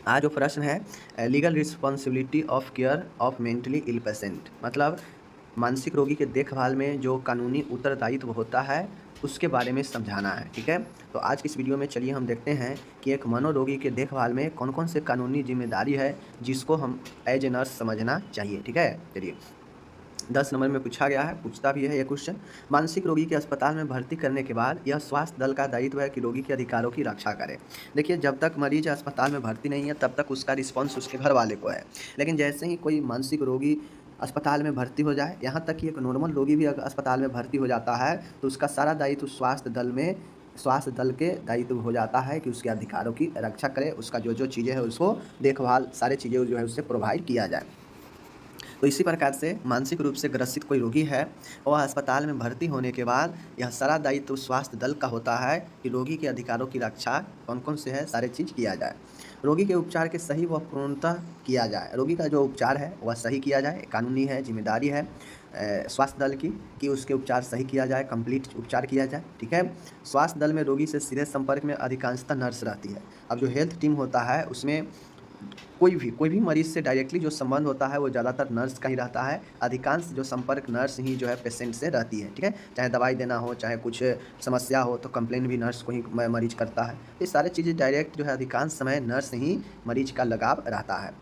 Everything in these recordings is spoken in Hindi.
आज जो प्रश्न है legal responsibility of care of mentally ill patient, मतलब मानसिक रोगी के देखभाल में जो कानूनी उत्तरदायित्व होता है उसके बारे में समझाना है। ठीक है, तो आज की इस वीडियो में चलिए हम देखते हैं कि एक मनोरोगी के देखभाल में कौन कौन से कानूनी जिम्मेदारी है जिसको हम एज ए नर्स समझना चाहिए। ठीक है, चलिए 10 नंबर में पूछा गया है, पूछता भी है ये क्वेश्चन। मानसिक रोगी के अस्पताल में भर्ती करने के बाद यह स्वास्थ्य दल का दायित्व है कि रोगी के अधिकारों की रक्षा करे। देखिए, जब तक मरीज अस्पताल में भर्ती नहीं है तब तक उसका रिस्पॉन्स उसके घर वाले को है, लेकिन जैसे ही कोई मानसिक रोगी अस्पताल में भर्ती हो जाए, यहाँ तक कि एक नॉर्मल रोगी भी अगर अस्पताल में भर्ती हो जाता है तो उसका सारा दायित्व स्वास्थ्य दल के दायित्व हो जाता है कि उसके अधिकारों की रक्षा करे, उसका जो जो चीज़ें हैं उसको देखभाल सारे चीज़ें जो है उससे प्रोवाइड किया जाए। तो इसी प्रकार से मानसिक रूप से ग्रसित कोई रोगी है, वह अस्पताल में भर्ती होने के बाद यह सारा दायित्व स्वास्थ्य दल का होता है कि रोगी के अधिकारों की रक्षा कौन कौन से है सारे चीज़ किया जाए। रोगी के उपचार के सही व पूर्णतः किया जाए। रोगी का जो उपचार है वह सही किया जाए, कानूनी है, जिम्मेदारी है स्वास्थ्य दल की कि उसके उपचार सही किया जाए, कंप्लीट उपचार किया जाए। ठीक है, स्वास्थ्य दल में रोगी से सीधे संपर्क में अधिकांशतः नर्स रहती है। अब जो हेल्थ टीम होता है उसमें कोई भी मरीज़ से डायरेक्टली जो संबंध होता है वो ज़्यादातर नर्स का ही रहता है। अधिकांश जो संपर्क नर्स ही जो है पेशेंट से रहती है। ठीक है, चाहे दवाई देना हो, चाहे कुछ समस्या हो तो कंप्लेन भी नर्स को ही मरीज करता है। ये सारी चीज़ें डायरेक्ट जो है अधिकांश समय नर्स ही मरीज का लगाव रहता है।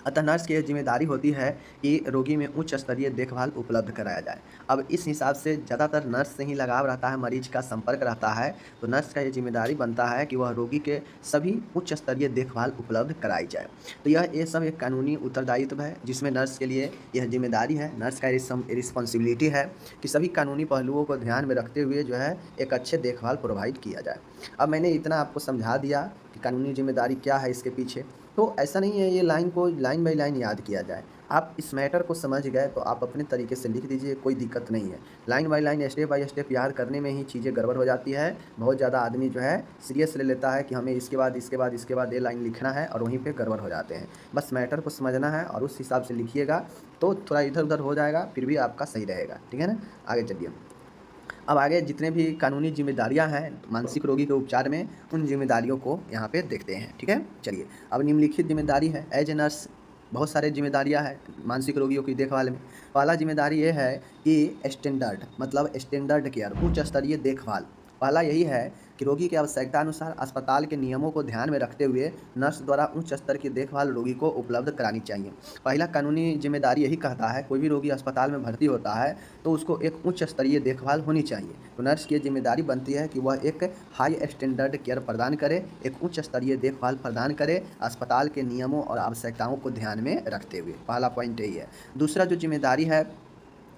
अतः नर्स की यह जिम्मेदारी होती है कि रोगी में उच्च स्तरीय देखभाल उपलब्ध कराया जाए। अब इस हिसाब से ज़्यादातर नर्स से ही लगाव रहता है, मरीज का संपर्क रहता है, तो नर्स का ये जिम्मेदारी बनता है कि वह रोगी के सभी उच्च स्तरीय देखभाल उपलब्ध कराई जाए। तो ये सब एक कानूनी उत्तरदायित्व है जिसमें नर्स के लिए यह जिम्मेदारी है, नर्स का रिस्पॉन्सिबिलिटी है कि सभी कानूनी पहलुओं को ध्यान में रखते हुए जो है एक अच्छे देखभाल प्रोवाइड किया जाए। अब मैंने इतना आपको समझा दिया कि कानूनी जिम्मेदारी क्या है इसके पीछे, तो ऐसा नहीं है ये लाइन को लाइन बाय लाइन याद किया जाए। आप इस मैटर को समझ गए तो आप अपने तरीके से लिख दीजिए, कोई दिक्कत नहीं है। Line by line, step by step याद करने में ही चीज़ें गड़बड़ हो जाती है। बहुत ज़्यादा आदमी जो है सीरियस ले लेता है कि हमें इसके बाद ये लाइन लिखना है और वहीं पे गड़बड़ हो जाते हैं। बस मैटर को समझना है और उस हिसाब से लिखिएगा तो थोड़ा इधर उधर हो जाएगा, फिर भी आपका सही रहेगा। ठीक है ना, आगे चलिए। अब आगे जितने भी कानूनी जिम्मेदारियां हैं मानसिक रोगी के उपचार में, उन जिम्मेदारियों को यहाँ पे देखते हैं। ठीक है, चलिए। अब निम्नलिखित जिम्मेदारी है एज ए नर्स, बहुत सारे जिम्मेदारियां हैं मानसिक रोगियों की देखभाल में। पहला जिम्मेदारी ये है कि स्टैंडर्ड, मतलब स्टैंडर्ड केयर, उच्च स्तरीय देखभाल। पहला यही है कि रोगी की आवश्यकता अनुसार अस्पताल के नियमों को ध्यान में रखते हुए नर्स द्वारा उच्च स्तर की देखभाल रोगी को उपलब्ध करानी चाहिए। पहला कानूनी जिम्मेदारी यही कहता है, कोई भी रोगी अस्पताल में भर्ती होता है तो उसको एक उच्च स्तरीय देखभाल होनी चाहिए। तो नर्स की जिम्मेदारी बनती है कि वह एक हाई स्टैंडर्ड केयर प्रदान करे, एक उच्च स्तरीय देखभाल प्रदान करे, अस्पताल के नियमों और आवश्यकताओं को ध्यान में रखते हुए। पहला पॉइंट यही है। दूसरा जो जिम्मेदारी है,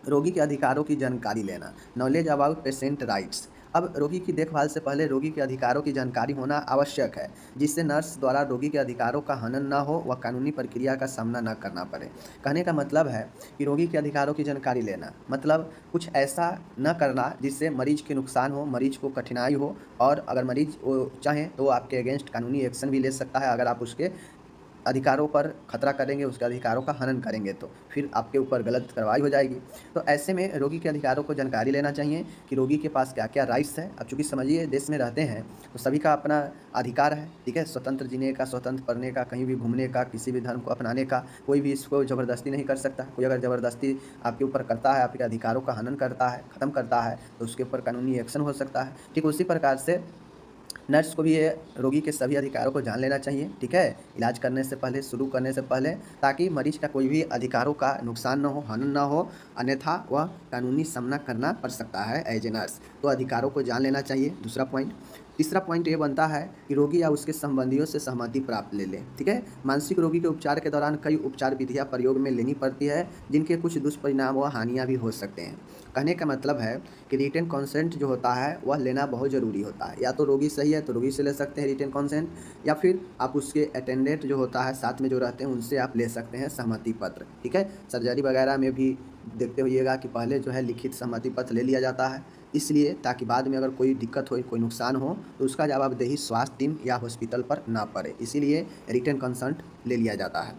रोगी के अधिकारों की जानकारी लेना, नॉलेज अबाउट पेशेंट राइट्स। अब रोगी की देखभाल से पहले रोगी के अधिकारों की जानकारी होना आवश्यक है, जिससे नर्स द्वारा रोगी के अधिकारों का हनन न हो व कानूनी प्रक्रिया का सामना न करना पड़े। कहने का मतलब है कि रोगी के अधिकारों की जानकारी लेना मतलब कुछ ऐसा न करना जिससे मरीज के नुकसान हो, मरीज को कठिनाई हो, और अगर मरीज चाहें तो आपके अगेंस्ट कानूनी एक्शन भी ले सकता है। अगर आप उसके अधिकारों पर खतरा करेंगे, उसके अधिकारों का हनन करेंगे तो फिर आपके ऊपर गलत कार्रवाई हो जाएगी। तो ऐसे में रोगी के अधिकारों को जानकारी लेना चाहिए कि रोगी के पास क्या क्या राइट्स है। अब चूँकि समझिए देश में रहते हैं तो सभी का अपना अधिकार है। ठीक है, स्वतंत्र जीने का, स्वतंत्र पढ़ने का, कहीं भी घूमने का, किसी भी धर्म को अपनाने का, कोई भी इसको ज़बरदस्ती नहीं कर सकता। कोई अगर ज़बरदस्ती आपके ऊपर करता है, आपके अधिकारों का हनन करता है, ख़त्म करता है, तो उसके ऊपर कानूनी एक्शन हो सकता है। ठीक उसी प्रकार से नर्स को भी ये रोगी के सभी अधिकारों को जान लेना चाहिए। ठीक है, इलाज करने से पहले, शुरू करने से पहले, ताकि मरीज का कोई भी अधिकारों का नुकसान न हो, हनन न हो, अन्यथा वह कानूनी सामना करना पड़ सकता है एज ए नर्स। तो अधिकारों को जान लेना चाहिए, दूसरा पॉइंट। तीसरा पॉइंट ये बनता है कि रोगी या उसके संबंधियों से सहमति प्राप्त ले लें। ठीक है, मानसिक रोगी के उपचार के दौरान कई उपचार विधियां प्रयोग में लेनी पड़ती है जिनके कुछ दुष्परिणाम व हानियां भी हो सकते हैं। कहने का मतलब है कि रिटन कॉन्सेंट जो होता है वह लेना बहुत ज़रूरी होता है। या तो रोगी सही है तो रोगी से ले सकते हैं रिटन कॉन्सेंट, या फिर आप उसके अटेंडेंट जो होता है साथ में जो रहते हैं उनसे आप ले सकते हैं सहमति पत्र। ठीक है, सर्जरी वगैरह में भी देखते होइएगा कि पहले जो है लिखित सहमति पत्र ले लिया जाता है, इसलिए ताकि बाद में अगर कोई दिक्कत हो, कोई नुकसान हो तो उसका जवाबदेही स्वास्थ्य टीम या हॉस्पिटल पर ना पड़े, इसीलिए रिटन कंसेंट ले लिया जाता है।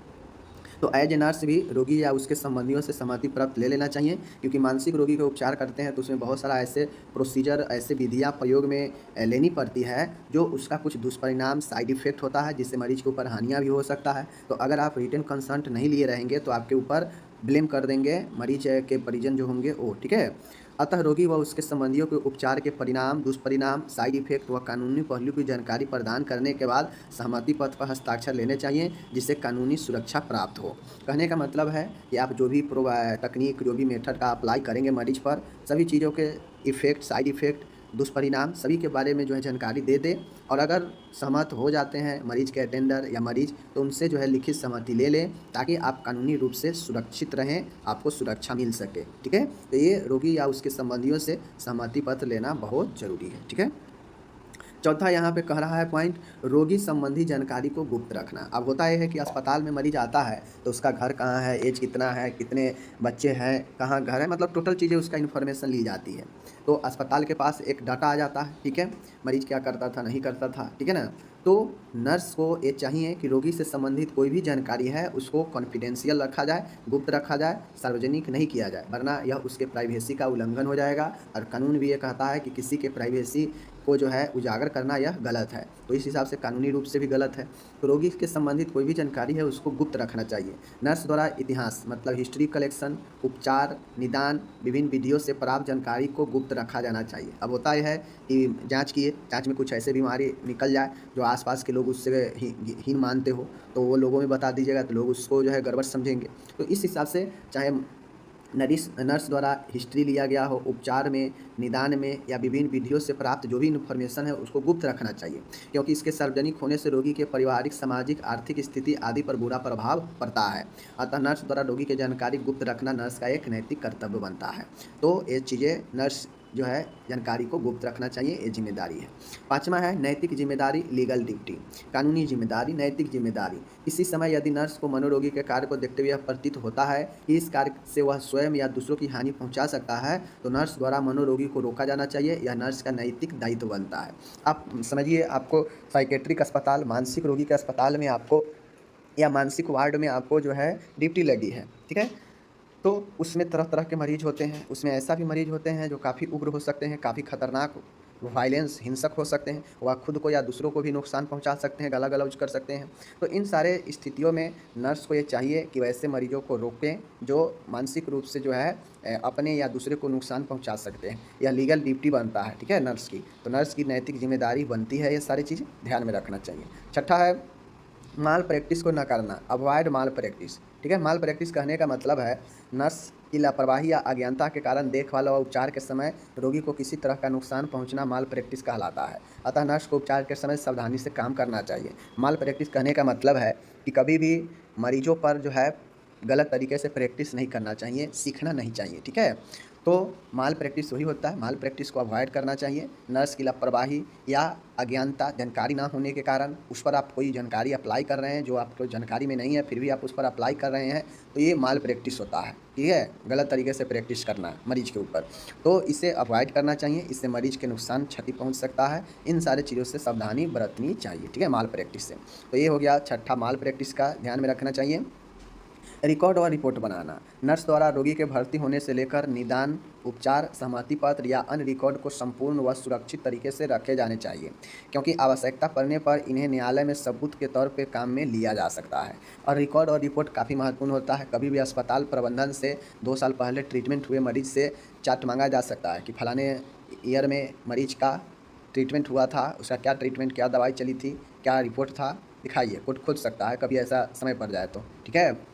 तो एज ए नर्स भी रोगी या उसके संबंधियों से सहमति पत्र ले लेना चाहिए, क्योंकि मानसिक रोगी का उपचार करते हैं तो उसमें बहुत सारा ऐसे प्रोसीजर, ऐसे विधियाँ प्रयोग में लेनी पड़ती है जो उसका कुछ दुष्परिणाम, साइड इफ़ेक्ट होता है, जिससे मरीज के ऊपर हानियाँ भी हो सकता है। तो अगर आप रिटन कंसर्ट नहीं लिए रहेंगे तो आपके ऊपर ब्लेम कर देंगे मरीज के परिजन जो होंगे वो, ठीक है। अतः रोगी व उसके संबंधियों के उपचार के परिणाम, दुष्परिणाम, साइड इफ़ेक्ट व कानूनी पहलू की जानकारी प्रदान करने के बाद सहमति पत्र पर हस्ताक्षर लेने चाहिए, जिससे कानूनी सुरक्षा प्राप्त हो। कहने का मतलब है कि आप जो भी तकनीक, जो भी मेथड का अप्लाई करेंगे मरीज पर, सभी चीज़ों के इफ़ेक्ट, साइड इफ़ेक्ट, दुष्परिणाम सभी के बारे में जो है जानकारी दे दें, और अगर सहमत हो जाते हैं मरीज के अटेंडर या मरीज, तो उनसे जो है लिखित सहमति ले लें, ताकि आप कानूनी रूप से सुरक्षित रहें, आपको सुरक्षा मिल सके, ठीक है। तो ये रोगी या उसके संबंधियों से सहमति पत्र लेना बहुत ज़रूरी है, ठीक है। चौथा यहाँ पे कह रहा है पॉइंट, रोगी संबंधी जानकारी को गुप्त रखना। अब होता यह है कि अस्पताल में मरीज आता है तो उसका घर कहाँ है, एज कितना है, कितने बच्चे हैं, कहाँ घर है, मतलब टोटल चीज़ें उसका इन्फॉर्मेशन ली जाती है। तो अस्पताल के पास एक डाटा आ जाता है, ठीक है, मरीज क्या करता था, नहीं करता था, ठीक है ना। तो नर्स को ये चाहिए कि रोगी से संबंधित कोई भी जानकारी है उसको कॉन्फिडेंशियल रखा जाए, गुप्त रखा जाए, सार्वजनिक नहीं किया जाए, वरना यह उसके प्राइवेसी का उल्लंघन हो जाएगा। और कानून भी ये कहता है कि किसी के प्राइवेसी को जो है उजागर करना यह गलत है, तो इस हिसाब से कानूनी रूप से भी गलत है। तो रोगी के संबंधित कोई भी जानकारी है उसको गुप्त रखना चाहिए। नर्स द्वारा इतिहास, मतलब हिस्ट्री कलेक्शन, उपचार, निदान, विभिन्न विधियों से प्राप्त जानकारी को गुप्त रखा जाना चाहिए। अब होता यह है कि जाँच किए, जाँच में कुछ ऐसे बीमारी निकल जाए जो आसपास के लोग उससे हीन मानते हो, तो वो लोगों में बता दीजिएगा तो लोग उसको जो है गड़बड़ समझेंगे। तो इस हिसाब से चाहे नर्स द्वारा हिस्ट्री लिया गया हो, उपचार में, निदान में या विभिन्न विधियों से प्राप्त जो भी इन्फॉर्मेशन है उसको गुप्त रखना चाहिए, क्योंकि इसके सार्वजनिक होने से रोगी के पारिवारिक, सामाजिक, आर्थिक स्थिति आदि पर बुरा प्रभाव पड़ता है। अतः नर्स द्वारा रोगी की जानकारी गुप्त रखना नर्स का एक नैतिक कर्तव्य बनता है। तो ये चीज़ें नर्स जो है जानकारी को गुप्त रखना चाहिए, ये जिम्मेदारी है। पाँचवा है नैतिक जिम्मेदारी, लीगल ड्यूटी, कानूनी जिम्मेदारी, नैतिक जिम्मेदारी। इसी समय यदि नर्स को मनोरोगी के कार्य को देखते हुए यह प्रतीत होता है कि इस कार्य से वह स्वयं या दूसरों की हानि पहुंचा सकता है, तो नर्स द्वारा मनोरोगी को रोका जाना चाहिए। यह नर्स का नैतिक दायित्व बनता है। आप समझिए, आपको साइकेट्रिक अस्पताल, मानसिक रोगी के अस्पताल में आपको या मानसिक वार्ड में आपको जो है ड्यूटी लगी है, ठीक है। तो उसमें तरह तरह के मरीज़ होते हैं, उसमें ऐसा भी मरीज़ होते हैं जो काफ़ी उग्र हो सकते हैं, काफ़ी खतरनाक, वायलेंस, हिंसक हो सकते हैं, वह खुद को या दूसरों को भी नुकसान पहुंचा सकते हैं, गाला-गलौज कर सकते हैं। तो इन सारे स्थितियों में नर्स को ये चाहिए कि वैसे मरीजों को रोकें जो मानसिक रूप से जो है अपने या दूसरे को नुकसान पहुंचा सकते हैं। यह लीगल ड्यूटी बनता है, ठीक है, नर्स की। तो नर्स की नैतिक जिम्मेदारी बनती है, ये सारी चीज़ें ध्यान में रखना चाहिए। छठा है माल प्रैक्टिस को न करना, अवॉइड माल प्रैक्टिस, ठीक है। माल प्रैक्टिस कहने का मतलब है नर्स की लापरवाही या अज्ञानता के कारण देखभाल व उपचार के समय रोगी को किसी तरह का नुकसान पहुंचना माल प्रैक्टिस कहलाता है। अतः नर्स को उपचार के समय सावधानी से काम करना चाहिए। माल प्रैक्टिस कहने का मतलब है कि कभी भी मरीजों पर जो है गलत तरीके से प्रैक्टिस नहीं करना चाहिए, सीखना नहीं चाहिए, ठीक है। तो माल प्रैक्टिस वही होता है, माल प्रैक्टिस को अवॉइड करना चाहिए। नर्स की लापरवाही या अज्ञानता, जानकारी ना होने के कारण उस पर आप कोई जानकारी अप्लाई कर रहे हैं जो आपको जानकारी में नहीं है, फिर भी आप उस पर अप्लाई कर रहे हैं, तो ये माल प्रैक्टिस होता है, ठीक है। गलत तरीके से प्रैक्टिस करना मरीज के ऊपर, तो इसे अवॉइड करना चाहिए। इससे मरीज के नुकसान, क्षति पहुंच सकता है। इन सारे चीज़ों से सावधानी बरतनी चाहिए, ठीक है, माल प्रैक्टिस से। तो ये हो गया छठा, माल प्रैक्टिस का ध्यान में रखना चाहिए। रिकॉर्ड और रिपोर्ट बनाना, नर्स द्वारा रोगी के भर्ती होने से लेकर निदान, उपचार, सहमति पत्र या अन्य रिकॉर्ड को संपूर्ण व सुरक्षित तरीके से रखे जाने चाहिए, क्योंकि आवश्यकता पड़ने पर इन्हें न्यायालय में सबूत के तौर पर काम में लिया जा सकता है। और रिकॉर्ड और रिपोर्ट काफ़ी महत्वपूर्ण होता है। कभी भी अस्पताल प्रबंधन से 2 साल पहले ट्रीटमेंट हुए मरीज से चार्ट मांगा जा सकता है कि फलाने ईयर में मरीज का ट्रीटमेंट हुआ था, उसका क्या ट्रीटमेंट, क्या दवाई चली थी, क्या रिपोर्ट था, दिखाइए। कोर्ट खोज सकता है कभी ऐसा समय पड़ जाए तो, ठीक है,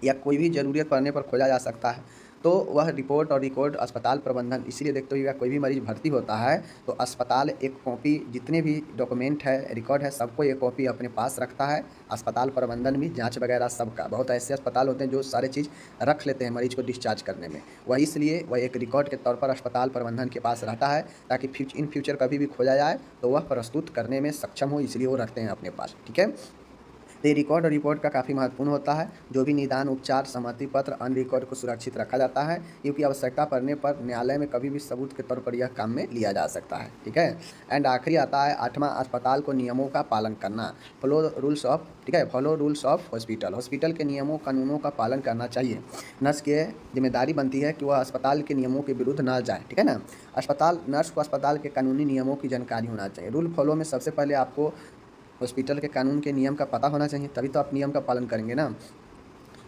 या कोई भी ज़रूरत पड़ने पर खोजा जा सकता है। तो वह रिपोर्ट और रिकॉर्ड अस्पताल प्रबंधन इसीलिए देखते हुए कोई भी मरीज़ भर्ती होता है तो अस्पताल एक कॉपी, जितने भी डॉक्यूमेंट है, रिकॉर्ड है, सबको एक कॉपी अपने पास रखता है। अस्पताल प्रबंधन भी, जांच वगैरह सबका, बहुत ऐसे अस्पताल होते हैं जो सारे चीज़ रख लेते हैं मरीज को डिस्चार्ज करने में। वह इसलिए वह एक रिकॉर्ड के तौर पर अस्पताल प्रबंधन के पास रहता है, ताकि इन फ्यूचर कभी भी खोजा जाए तो वह प्रस्तुत करने में सक्षम हो, इसलिए वो रखते हैं अपने पास, ठीक है। तो ये रिकॉर्ड और रिपोर्ट का काफ़ी महत्वपूर्ण होता है। जो भी निदान, उपचार, सहमति पत्र, अन्य रिकॉर्ड को सुरक्षित रखा जाता है, क्योंकि आवश्यकता पड़ने पर न्यायालय में कभी भी सबूत के तौर पर यह काम में लिया जा सकता है। ठीक है। एंड आखिरी आता है 8वां, अस्पताल को नियमों का पालन करना। फॉलो रूल्स ऑफ, ठीक है, follow rules of hospital. Hospital के नियमों कानूनों का पालन करना चाहिए। नर्स की जिम्मेदारी बनती है कि वह अस्पताल के नियमों के विरुद्ध ना जाए। ठीक है ना। नर्स को अस्पताल के कानूनी नियमों की जानकारी होना चाहिए। रूल फॉलो में सबसे पहले आपको हॉस्पिटल के कानून के नियम का पता होना चाहिए, तभी तो आप नियम का पालन करेंगे ना।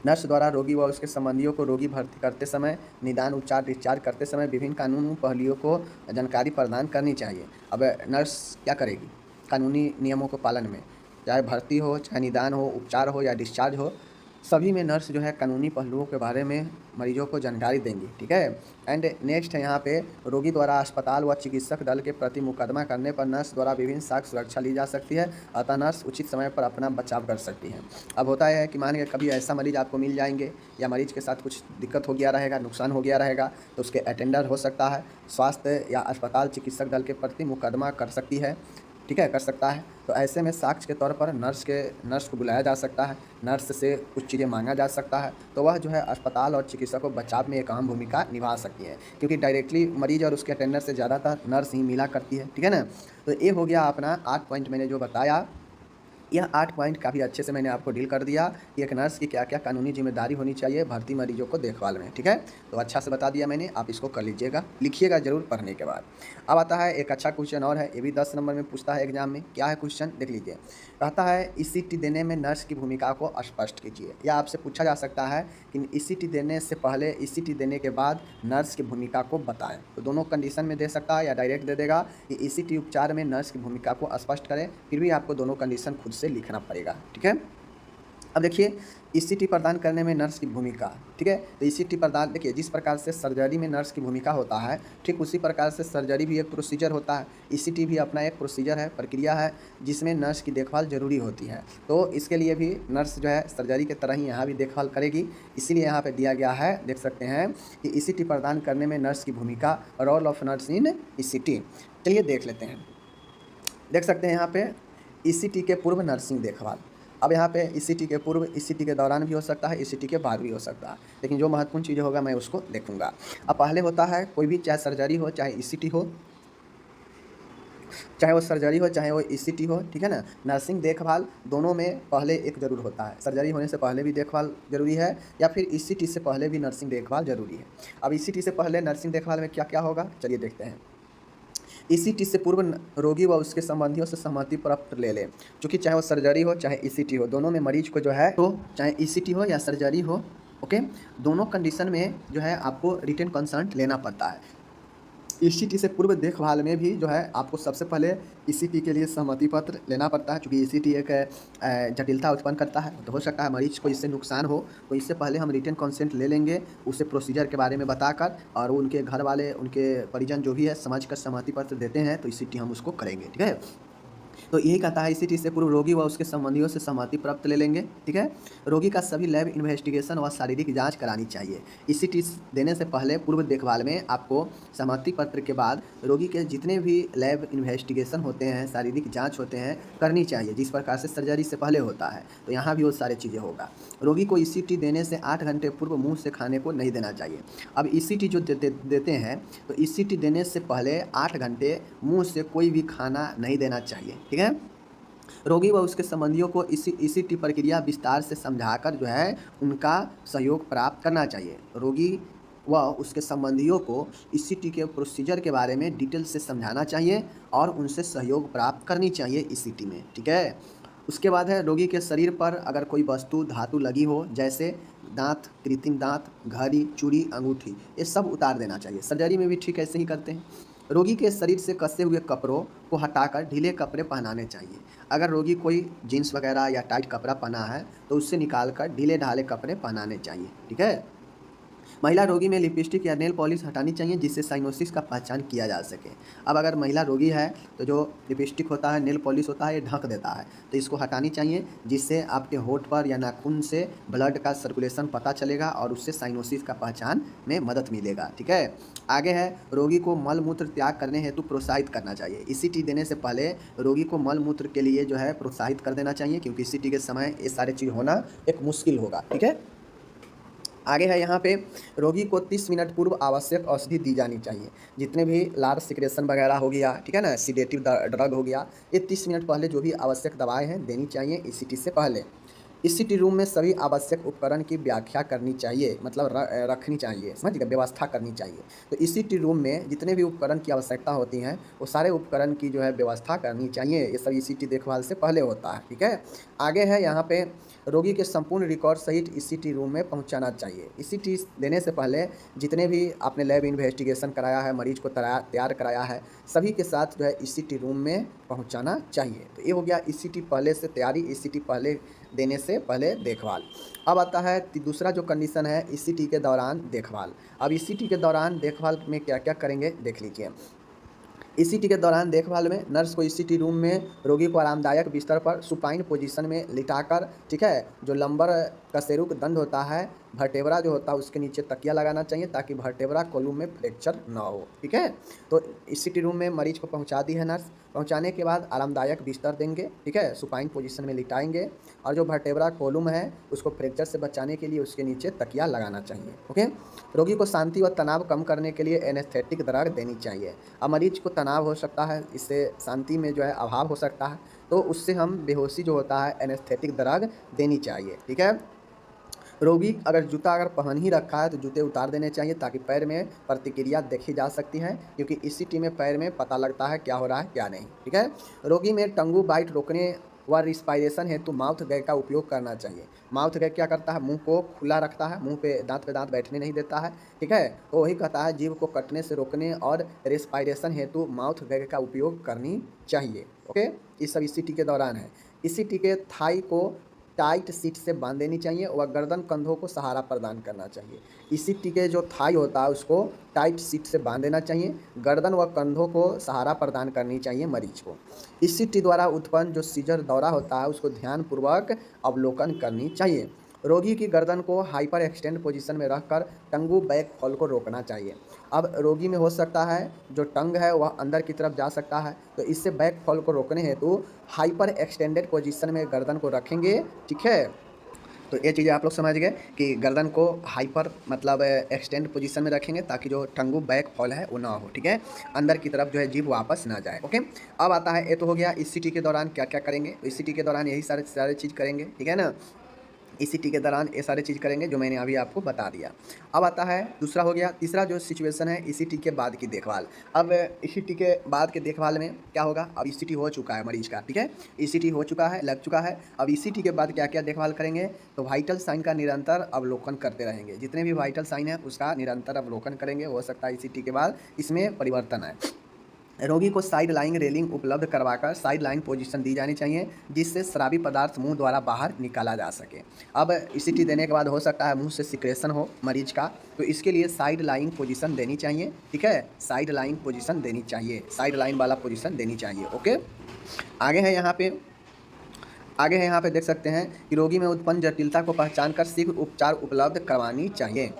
नर्स द्वारा रोगी व उसके संबंधियों को रोगी भर्ती करते समय, निदान, उपचार, डिस्चार्ज करते समय विभिन्न कानूनी पहलुओं को जानकारी प्रदान करनी चाहिए। अब नर्स क्या करेगी कानूनी नियमों के पालन में, चाहे भर्ती हो, चाहे निदान हो, उपचार हो या डिस्चार्ज हो, सभी में नर्स जो है कानूनी पहलुओं के बारे में मरीजों को जानकारी देंगी। ठीक है। एंड नेक्स्ट है यहाँ पे, रोगी द्वारा अस्पताल व चिकित्सक दल के प्रति मुकदमा करने पर नर्स द्वारा विभिन्न साक्ष्य सुरक्षा ली जा सकती है, अतः नर्स उचित समय पर अपना बचाव कर सकती है। अब होता है कि मान के कभी ऐसा मरीज आपको मिल जाएंगे या मरीज के साथ कुछ दिक्कत हो गया रहेगा, नुकसान हो गया रहेगा, तो उसके अटेंडर हो सकता है स्वास्थ्य या अस्पताल चिकित्सक दल के प्रति मुकदमा कर सकती है। ठीक है, कर सकता है। तो ऐसे में साक्ष्य के तौर पर नर्स को बुलाया जा सकता है, नर्स से कुछ चीज़ें मांगा जा सकता है, तो वह जो है अस्पताल और चिकित्सक को बचाव में एक अहम भूमिका निभा सकती है, क्योंकि डायरेक्टली मरीज और उसके अटेंडर से ज़्यादातर नर्स ही मिला करती है। ठीक है ना। तो ये हो गया अपना 8 पॉइंट मैंने जो बताया। यह 8 पॉइंट काफ़ी अच्छे से मैंने आपको डील कर दिया कि एक नर्स की क्या क्या कानूनी जिम्मेदारी होनी चाहिए भर्ती मरीजों को देखभाल में। ठीक है, तो अच्छा से बता दिया मैंने, आप इसको कर लीजिएगा, लिखिएगा जरूर पढ़ने के बाद। अब आता है एक अच्छा क्वेश्चन और है, ये भी 10 नंबर में पूछता है एग्जाम में। क्या है क्वेश्चन, देख लीजिए। कहता है ईसीटी देने में नर्स की भूमिका को स्पष्ट कीजिए। या आपसे पूछा जा सकता है कि ईसीटी देने से पहले, ईसीटी देने के बाद नर्स की भूमिका को बताएं। तो दोनों कंडीशन में दे सकता है या डायरेक्ट दे देगा कि ईसीटी उपचार में नर्स की भूमिका को स्पष्ट करें, फिर भी आपको दोनों कंडीशन खुद से लिखना पड़ेगा। ठीक है। अब देखिए ईसीटी प्रदान करने में नर्स की भूमिका। ठीक है, तो ईसीटी प्रदान, देखिए जिस प्रकार से सर्जरी में नर्स की भूमिका होता है, ठीक उसी प्रकार से सर्जरी भी एक प्रोसीजर होता है। ईसीटी भी अपना एक प्रोसीजर है, प्रक्रिया है, जिसमें नर्स की देखभाल जरूरी होती है। तो इसके लिए भी नर्स जो है सर्जरी के तरह ही यहाँ भी देखभाल करेगी। इसीलिए यहाँ पे दिया गया है, देख सकते हैं कि ईसीटी प्रदान करने में नर्स की भूमिका, role of nurse in ECT. चलिए देख लेते हैं। देख सकते हैं यहाँ पे ईसीटी के पूर्व नर्सिंग देखभाल। अब यहाँ पे ईसीटी के पूर्व, ईसीटी के दौरान भी हो सकता है, ईसीटी के बाद भी हो सकता है, लेकिन जो महत्वपूर्ण चीज़ होगा मैं उसको देखूंगा। अब पहले होता है कोई भी, चाहे सर्जरी हो चाहे ईसीटी हो, चाहे वो सर्जरी हो चाहे वो ईसीटी हो। ठीक है ना। नर्सिंग देखभाल दोनों में पहले एक जरूर होता है, सर्जरी होने से पहले भी देखभाल जरूरी है, या फिर ईसीटी से पहले भी नर्सिंग देखभाल जरूरी है। अब ईसीटी से पहले नर्सिंग देखभाल में क्या क्या होगा, चलिए देखते हैं। ईसीटी से पूर्व रोगी व उसके संबंधियों से सहमति प्राप्त ले लें। चूँकि चाहे वो सर्जरी हो चाहे ईसीटी हो, दोनों में मरीज को जो है, तो चाहे ईसीटी हो या सर्जरी हो, ओके, दोनों कंडीशन में जो है आपको रिटन कंसर्ट लेना पड़ता है। ईसीटी से पूर्व देखभाल में भी जो है आपको सबसे पहले ईसीटी के लिए सहमति पत्र लेना पड़ता है, क्योंकि ईसीटी एक जटिलता उत्पन्न करता है। तो हो सकता है मरीज को इससे नुकसान हो, तो इससे पहले हम रिटन कंसेंट ले लेंगे, उसे प्रोसीजर के बारे में बताकर, और उनके घर वाले, उनके परिजन जो भी है समझ कर सहमति पत्र देते हैं, तो ईसीटी हम उसको करेंगे। ठीक है। तो यही कहता है ईसीटी से पूर्व रोगी व उसके संबंधियों से सहमति प्राप्त ले लेंगे। ठीक है। रोगी का सभी लैब इन्वेस्टिगेशन व शारीरिक जांच करानी चाहिए। ईसीटी देने से पहले पूर्व देखभाल में आपको सहमति पत्र के बाद रोगी के जितने भी लैब इन्वेस्टिगेशन होते हैं, शारीरिक जांच होते हैं, करनी चाहिए, जिस प्रकार से सर्जरी से पहले होता है। तो यहाँ भी वो सारी चीज़ें होगा। रोगी को ईसीटी देने से 8 घंटे पूर्व मुँह से खाने को नहीं देना चाहिए। अब ईसीटी जो देते हैं, तो ईसीटी देने से पहले 8 घंटे मुँह से कोई भी खाना नहीं देना चाहिए। ठीक है। रोगी व उसके संबंधियों को ईसीटी प्रक्रिया विस्तार से समझाकर जो है उनका सहयोग प्राप्त करना चाहिए। रोगी व उसके संबंधियों को ईसीटी के प्रोसीजर के बारे में डिटेल से समझाना चाहिए और उनसे सहयोग प्राप्त करनी चाहिए ईसीटी में। ठीक है। उसके बाद है रोगी के शरीर पर अगर कोई वस्तु, धातु लगी हो, जैसे दांत, कृत्रिम दांत, घड़ी, चूड़ी, अंगूठी, ये सब उतार देना चाहिए। सर्जरी में भी ठीक ऐसे ही करते हैं। रोगी के शरीर से कसे हुए कपड़ों को हटाकर ढीले कपड़े पहनाने चाहिए। अगर रोगी कोई जीन्स वगैरह या टाइट कपड़ा पहना है, तो उससे निकालकर ढीले ढाले कपड़े पहनाने चाहिए। ठीक है। महिला रोगी में लिपस्टिक या नेल पॉलिश हटानी चाहिए जिससे साइनोसिस का पहचान किया जा सके। अब अगर महिला रोगी है तो जो लिपस्टिक होता है, नेल पॉलिश होता है, ये ढक देता है, तो इसको हटानी चाहिए जिससे आपके होंठ पर या नाखून से ब्लड का सर्कुलेशन पता चलेगा और उससे साइनोसिस का पहचान में मदद मिलेगा। ठीक है, आगे है रोगी को मल मूत्र त्याग करने हेतु प्रोत्साहित करना चाहिए। ईसीटी देने से पहले रोगी को मल मूत्र के लिए जो है प्रोत्साहित कर देना चाहिए, क्योंकि ईसीटी के समय ये सारे चीज़ होना एक मुश्किल होगा। ठीक है, आगे है यहाँ पे रोगी को 30 मिनट पूर्व आवश्यक औषधि दी जानी चाहिए। जितने भी लार सिक्रेशन वगैरह हो गया, ठीक है ना, सीडेटिव ड्रग हो गया, ये 30 मिनट पहले जो भी आवश्यक दवाएं हैं देनी चाहिए ईसीटी से पहले। ईसीटी रूम में सभी आवश्यक उपकरण की व्याख्या करनी चाहिए, मतलब रखनी चाहिए, समझ गए, व्यवस्था करनी चाहिए। तो ईसीटी रूम में जितने भी उपकरण की आवश्यकता होती हैं वो सारे उपकरण की जो है व्यवस्था करनी चाहिए। ये सब ईसीटी देखभाल से पहले होता है। ठीक है, आगे है यहाँ पे रोगी के संपूर्ण रिकॉर्ड सहित ईसीटी रूम में पहुँचाना चाहिए। ईसीटी देने से पहले जितने भी आपने लैब इन्वेस्टिगेशन कराया है, मरीज को तैयार कराया है, सभी के साथ जो है ईसीटी रूम में पहुँचाना चाहिए। तो ये हो गया ईसीटी पहले से तैयारी, ईसीटी पहले देने से पहले देखभाल। अब आता है दूसरा जो कंडीशन है ईसीटी के दौरान देखभाल। अब ईसीटी के दौरान देखभाल में क्या क्या करेंगे देख लीजिए। ईसीटी के दौरान देखभाल में नर्स को ईसीटी रूम में रोगी को आरामदायक बिस्तर पर सुपाइन पोजीशन में लिटाकर, ठीक है, जो लंबर कशेरुक दंड होता है, वर्टेब्रा जो होता है उसके नीचे तकिया लगाना चाहिए ताकि वर्टेब्रा कॉलम में फ्रैक्चर ना हो। ठीक है, तो ईसीटी रूम में मरीज को पहुंचा दी है नर्स, पहुंचाने के बाद आरामदायक बिस्तर देंगे, ठीक है, सुपाइन पोजीशन में लिटाएंगे और जो वर्टेब्रा कॉलम है उसको फ्रैक्चर से बचाने के लिए उसके नीचे तकिया लगाना चाहिए। ओके, रोगी को शांति व तनाव कम करने के लिए एनेस्थेटिक ड्रग देनी चाहिए। अब मरीज को तनाव हो सकता है, इससे शांति में जो है अभाव हो सकता है, तो उससे हम बेहोशी जो होता है एनेस्थेटिक ड्रग देनी चाहिए। ठीक है, रोगी अगर जूता अगर पहन ही रखा है तो जूते उतार देने चाहिए ताकि पैर में प्रतिक्रिया देखी जा सकती है, क्योंकि ईसीटी में पैर में पता लगता है क्या हो रहा है क्या नहीं। ठीक है, रोगी में टंगू बाइट रोकने व रिस्पायरेशन हेतु माउथ गैग का उपयोग करना चाहिए। माउथ गैग क्या करता है, मुंह को खुला रखता है, मुंह पे दांत बैठने नहीं देता है। ठीक है, तो वही कहता है जीभ को कटने से रोकने और रेस्पायरेशन हेतु माउथ गैग का उपयोग करनी चाहिए। ओके, ये सब ईसीटी के दौरान है। ईसीटी के थाई को टाइट सीट से बांध देनी चाहिए और गर्दन कंधों को सहारा प्रदान करना चाहिए। ईसीटी के जो थाई होता है उसको टाइट सीट से बांध देना चाहिए, गर्दन व कंधों को सहारा प्रदान करनी चाहिए मरीज को। ईसीटी द्वारा उत्पन्न जो सीजर दौरा होता है उसको ध्यानपूर्वक अवलोकन करनी चाहिए। रोगी की गर्दन को हाइपर एक्सटेंड पोजीशन में रखकर टंगू बैक फॉल को रोकना चाहिए। अब रोगी में हो सकता है जो टंग है वह अंदर की तरफ जा सकता है, तो इससे बैक फॉल को रोकने हेतु हाइपर एक्सटेंडेड पोजीशन में गर्दन को रखेंगे। ठीक है, तो ये चीज़ें आप लोग समझ गए कि गर्दन को हाइपर मतलब एक्सटेंड पोजीशन में रखेंगे ताकि जो टंगू बैक फॉल है वो ना हो। ठीक है, अंदर की तरफ जो है जीभ वापस ना जाए। ओके, अब आता है, ये तो हो गया ईसीटी के दौरान क्या क्या करेंगे। तो ईसीटी के दौरान यही सारे चीज़ करेंगे। ठीक है ना, ईसीटी के दौरान ये सारे चीज़ करेंगे जो मैंने अभी आपको बता दिया। अब आता है दूसरा हो गया, तीसरा जो सिचुएशन है ईसीटी के बाद की देखभाल। अब ईसीटी के बाद के देखभाल में क्या होगा, अब ईसीटी हो चुका है मरीज का, ठीक है, ईसीटी हो चुका है, लग चुका है। अब ईसीटी के बाद क्या क्या देखभाल करेंगे, तो वाइटल साइन का निरंतर अवलोकन करते रहेंगे। जितने भी वाइटल साइन है उसका निरंतर अवलोकन करेंगे। हो सकता है ईसीटी के बाद इसमें परिवर्तन आए। रोगी को साइड लाइन रेलिंग उपलब्ध करवाकर साइड लाइन पोजीशन दी जानी चाहिए जिससे शराबी पदार्थ मुंह द्वारा बाहर निकाला जा सके। अब ईसीटी देने के बाद हो सकता है मुंह से सिक्रेशन हो मरीज का, तो इसके लिए साइड लाइन पोजीशन देनी चाहिए। ठीक है, साइड लाइन पोजीशन देनी चाहिए, साइड लाइन वाला पोजीशन देनी चाहिए। ओके, आगे है यहाँ पे देख सकते हैं कि रोगी में उत्पन्न जटिलता को पहचान कर शीघ्र उपचार उपलब्ध करवानी चाहिए।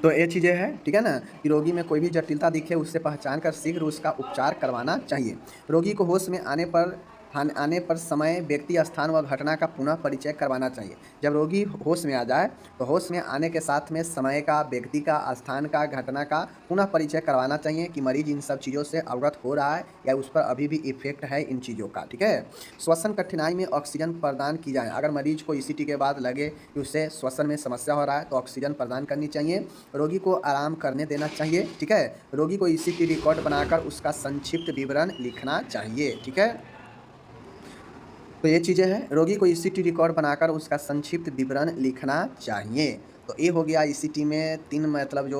तो ये चीज़ें हैं, ठीक है ना, कि रोगी में कोई भी जटिलता दिखे उससे पहचान कर शीघ्र उसका उपचार करवाना चाहिए। रोगी को होश में आने पर समय, व्यक्ति, स्थान व घटना का पुनः परिचय करवाना चाहिए। जब रोगी होश में आ जाए तो होश में आने के साथ में समय का, व्यक्ति का, स्थान का, घटना का पुनः परिचय करवाना चाहिए कि मरीज इन सब चीज़ों से अवगत हो रहा है या उस पर अभी भी इफेक्ट है इन चीज़ों का। ठीक है, श्वसन कठिनाई में ऑक्सीजन प्रदान की जाए। अगर मरीज को ईसीटी के बाद लगे कि उससे श्वसन में समस्या हो रहा है तो ऑक्सीजन प्रदान करनी चाहिए। रोगी को आराम करने देना चाहिए। ठीक है, रोगी को ईसीटी रिकॉर्ड बनाकर उसका संक्षिप्त विवरण लिखना चाहिए। ठीक है, तो ये चीज़ें हैं, रोगी को ईसीटी रिकॉर्ड बनाकर उसका संक्षिप्त विवरण लिखना चाहिए। तो ये हो गया ईसीटी में 3 मतलब जो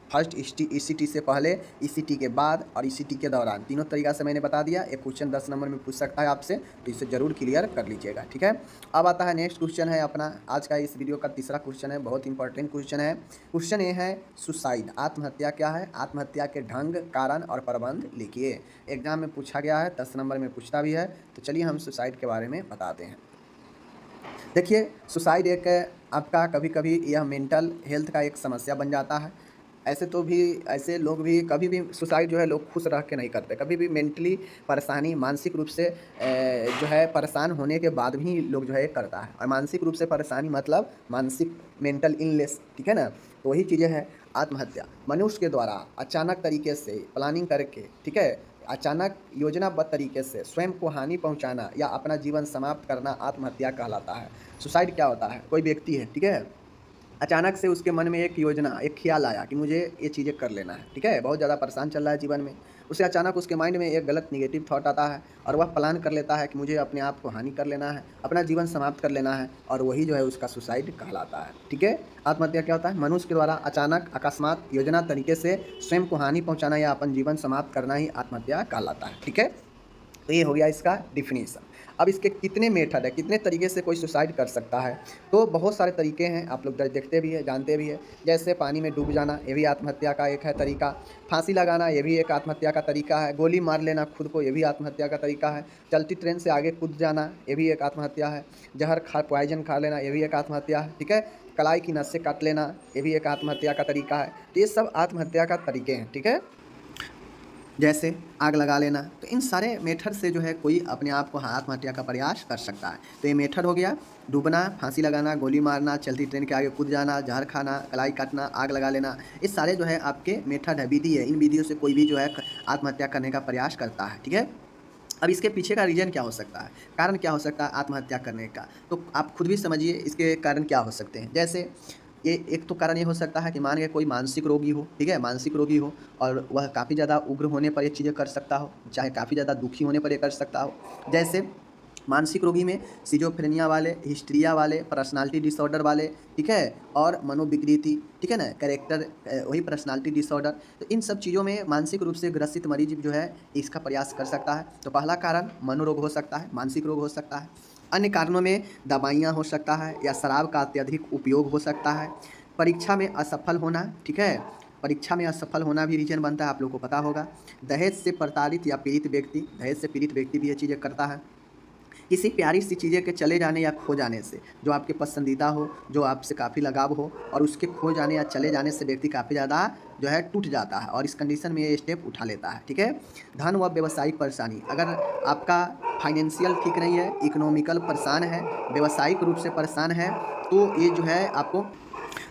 फर्स्ट ईसीटी से पहले, ईसीटी के बाद और ईसीटी के दौरान, तीनों तरीका से मैंने बता दिया। एक क्वेश्चन 10 नंबर में पूछ सकता है आपसे, तो इसे ज़रूर क्लियर कर लीजिएगा, ठीक है। अब आता है नेक्स्ट क्वेश्चन है अपना आज का इस वीडियो का तीसरा क्वेश्चन है, बहुत इंपॉर्टेंट क्वेश्चन है। क्वेश्चन ये है सुसाइड, आत्महत्या क्या है, आत्महत्या के ढंग, कारण और प्रबंध लिखिए। एग्जाम में पूछा गया है, 10 नंबर में पूछता भी है। तो चलिए हम सुसाइड के बारे में बताते हैं। देखिए, सुसाइड एक आपका कभी कभी यह मेंटल हेल्थ का एक समस्या बन जाता है। ऐसे लोग भी कभी भी सुसाइड जो है लोग खुश रह के नहीं करते, कभी भी मेंटली परेशानी, मानसिक रूप से जो है परेशान होने के बाद भी लोग जो है करता है। और मानसिक रूप से परेशानी मतलब मानसिक मेंटल इलनेस, ठीक है ना। तो वही चीज़ें हैं आत्महत्या। मनुष्य के द्वारा अचानक तरीके से प्लानिंग करके, ठीक है, अचानक योजनाबद्ध तरीके से स्वयं को हानि पहुंचाना या अपना जीवन समाप्त करना आत्महत्या कहलाता है। सुसाइड क्या होता है, कोई व्यक्ति है, ठीक है, अचानक से उसके मन में एक योजना, एक ख्याल आया कि मुझे ये चीज़ें कर लेना है, ठीक है, बहुत ज़्यादा परेशान चल रहा है जीवन में, उसे अचानक उसके माइंड में एक गलत नेगेटिव थॉट आता है और वह प्लान कर लेता है कि मुझे अपने आप को हानि कर लेना है, अपना जीवन समाप्त कर लेना है, और वही जो है उसका सुसाइड कहलाता है, ठीक है। आत्महत्या क्या होता है, मनुष्य के द्वारा अचानक, अकस्मात, योजना तरीके से स्वयं को हानि पहुँचाना या अपन जीवन समाप्त करना ही आत्महत्या कहलाता है, ठीक है। तो ये हो गया इसका डिफिनीसन। अब इसके कितने मेथड है, कितने तरीके से कोई सुसाइड कर सकता है, तो बहुत सारे तरीके हैं, आप लोग देखते भी है, जानते भी है। जैसे पानी में डूब जाना, ये भी आत्महत्या का एक है तरीका। फांसी लगाना, ये भी एक आत्महत्या का तरीका है। गोली मार लेना खुद को, ये भी आत्महत्या का तरीका है। चलती ट्रेन से आगे कूद जाना, ये भी एक आत्महत्या है। जहर पॉइजन खा लेना, ये भी एक आत्महत्या है, ठीक है। कलाई की नस से काट लेना, ये भी एक आत्महत्या का तरीका है। तो ये सब आत्महत्या का तरीके हैं, ठीक है। जैसे आग लगा लेना, तो इन सारे मेथड से जो है कोई अपने आप को आत्महत्या का प्रयास कर सकता है। तो ये मेथड हो गया डूबना, फांसी लगाना, गोली मारना, चलती ट्रेन के आगे कूद जाना, जहर खाना, कलाई काटना, आग लगा लेना, ये सारे जो है आपके मेथड है, विधि है। इन विधियों से कोई भी जो है आत्महत्या करने का प्रयास करता है, ठीक है। अब इसके पीछे का रीज़न क्या हो सकता है, कारण क्या हो सकता है आत्महत्या करने का, तो आप खुद भी समझिए इसके कारण क्या हो सकते हैं। जैसे ये एक तो कारण ये हो सकता है कि मान के कोई मानसिक रोगी हो, ठीक है, मानसिक रोगी हो और वह काफ़ी ज़्यादा उग्र होने पर ये चीज़ें कर सकता हो, चाहे काफ़ी ज़्यादा दुखी होने पर ये कर सकता हो। जैसे मानसिक रोगी में सिजोफ्रेनिया वाले, हिस्ट्रिया वाले, पर्सनालिटी डिसऑर्डर वाले, ठीक है, और मनोविकृति, ठीक है ना, कैरेक्टर वही पर्सनालिटी डिसऑर्डर। तो इन सब चीज़ों में मानसिक रूप से ग्रसित मरीज जो है इसका प्रयास कर सकता है। तो पहला कारण मनोरोग हो सकता है, मानसिक रोग हो सकता है। अन्य कारणों में दवाइयाँ हो सकता है या शराब का अत्यधिक उपयोग हो सकता है। परीक्षा में असफल होना, ठीक है, परीक्षा में असफल होना भी रीजन बनता है, आप लोग को पता होगा। दहेज से प्रताड़ित या पीड़ित व्यक्ति, दहेज से पीड़ित व्यक्ति भी ये चीज़ें करता है। किसी प्यारी सी चीज़ें के चले जाने या खो जाने से, जो आपके पसंदीदा हो, जो आपसे काफ़ी लगाव हो, और उसके खो जाने या चले जाने से व्यक्ति काफ़ी ज़्यादा जो है टूट जाता है और इस कंडीशन में ये स्टेप उठा लेता है, ठीक है। धन व व्यावसायिक परेशानी, अगर आपका फाइनेंशियल ठीक नहीं है, इकोनॉमिकल परेशान है, व्यावसायिक रूप से परेशान है, तो ये जो है आपको,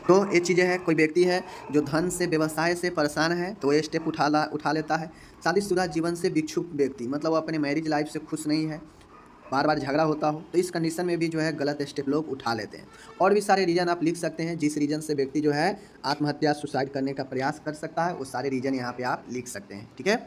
तो ये चीज़ें हैं। कोई व्यक्ति है जो धन से, व्यवसाय से परेशान है, तो ये स्टेप उठा लेता है। शादीशुदा जीवन से विक्षुब्ध व्यक्ति, मतलब वो अपने मैरिज लाइफ से खुश नहीं है, बार बार झगड़ा होता हो, तो इस कंडीशन में भी जो है गलत स्टेप लोग उठा लेते हैं। और भी सारे रीज़न आप लिख सकते हैं, जिस रीज़न से व्यक्ति जो है आत्महत्या, सुसाइड करने का प्रयास कर सकता है, वो सारे रीज़न यहाँ पे आप लिख सकते हैं, ठीक है।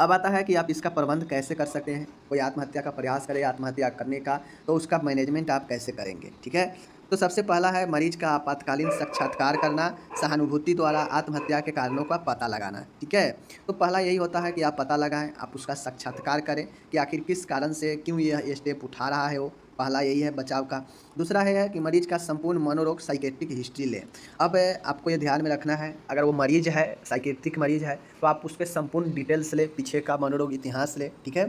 अब आता है कि आप इसका प्रबंध कैसे कर सकते हैं। कोई आत्महत्या का प्रयास करे, आत्महत्या करने का, तो उसका मैनेजमेंट आप कैसे करेंगे, ठीक है। तो सबसे पहला है मरीज का आपातकालीन साक्षात्कार करना, सहानुभूति द्वारा आत्महत्या के कारणों का पता लगाना, ठीक है। तो पहला यही होता है कि आप पता लगाएं, आप उसका साक्षात्कार करें कि आखिर किस कारण से, क्यों ये स्टेप उठा रहा है वो, पहला यही है बचाव का। दूसरा है कि मरीज का संपूर्ण मनोरोग साइकेट्रिक हिस्ट्री लें। अब आपको ये ध्यान में रखना है, अगर वो मरीज है, साइकेट्रिक मरीज है, तो आप उस पर संपूर्ण डिटेल्स ले, पीछे का मनोरोग इतिहास ले, ठीक है।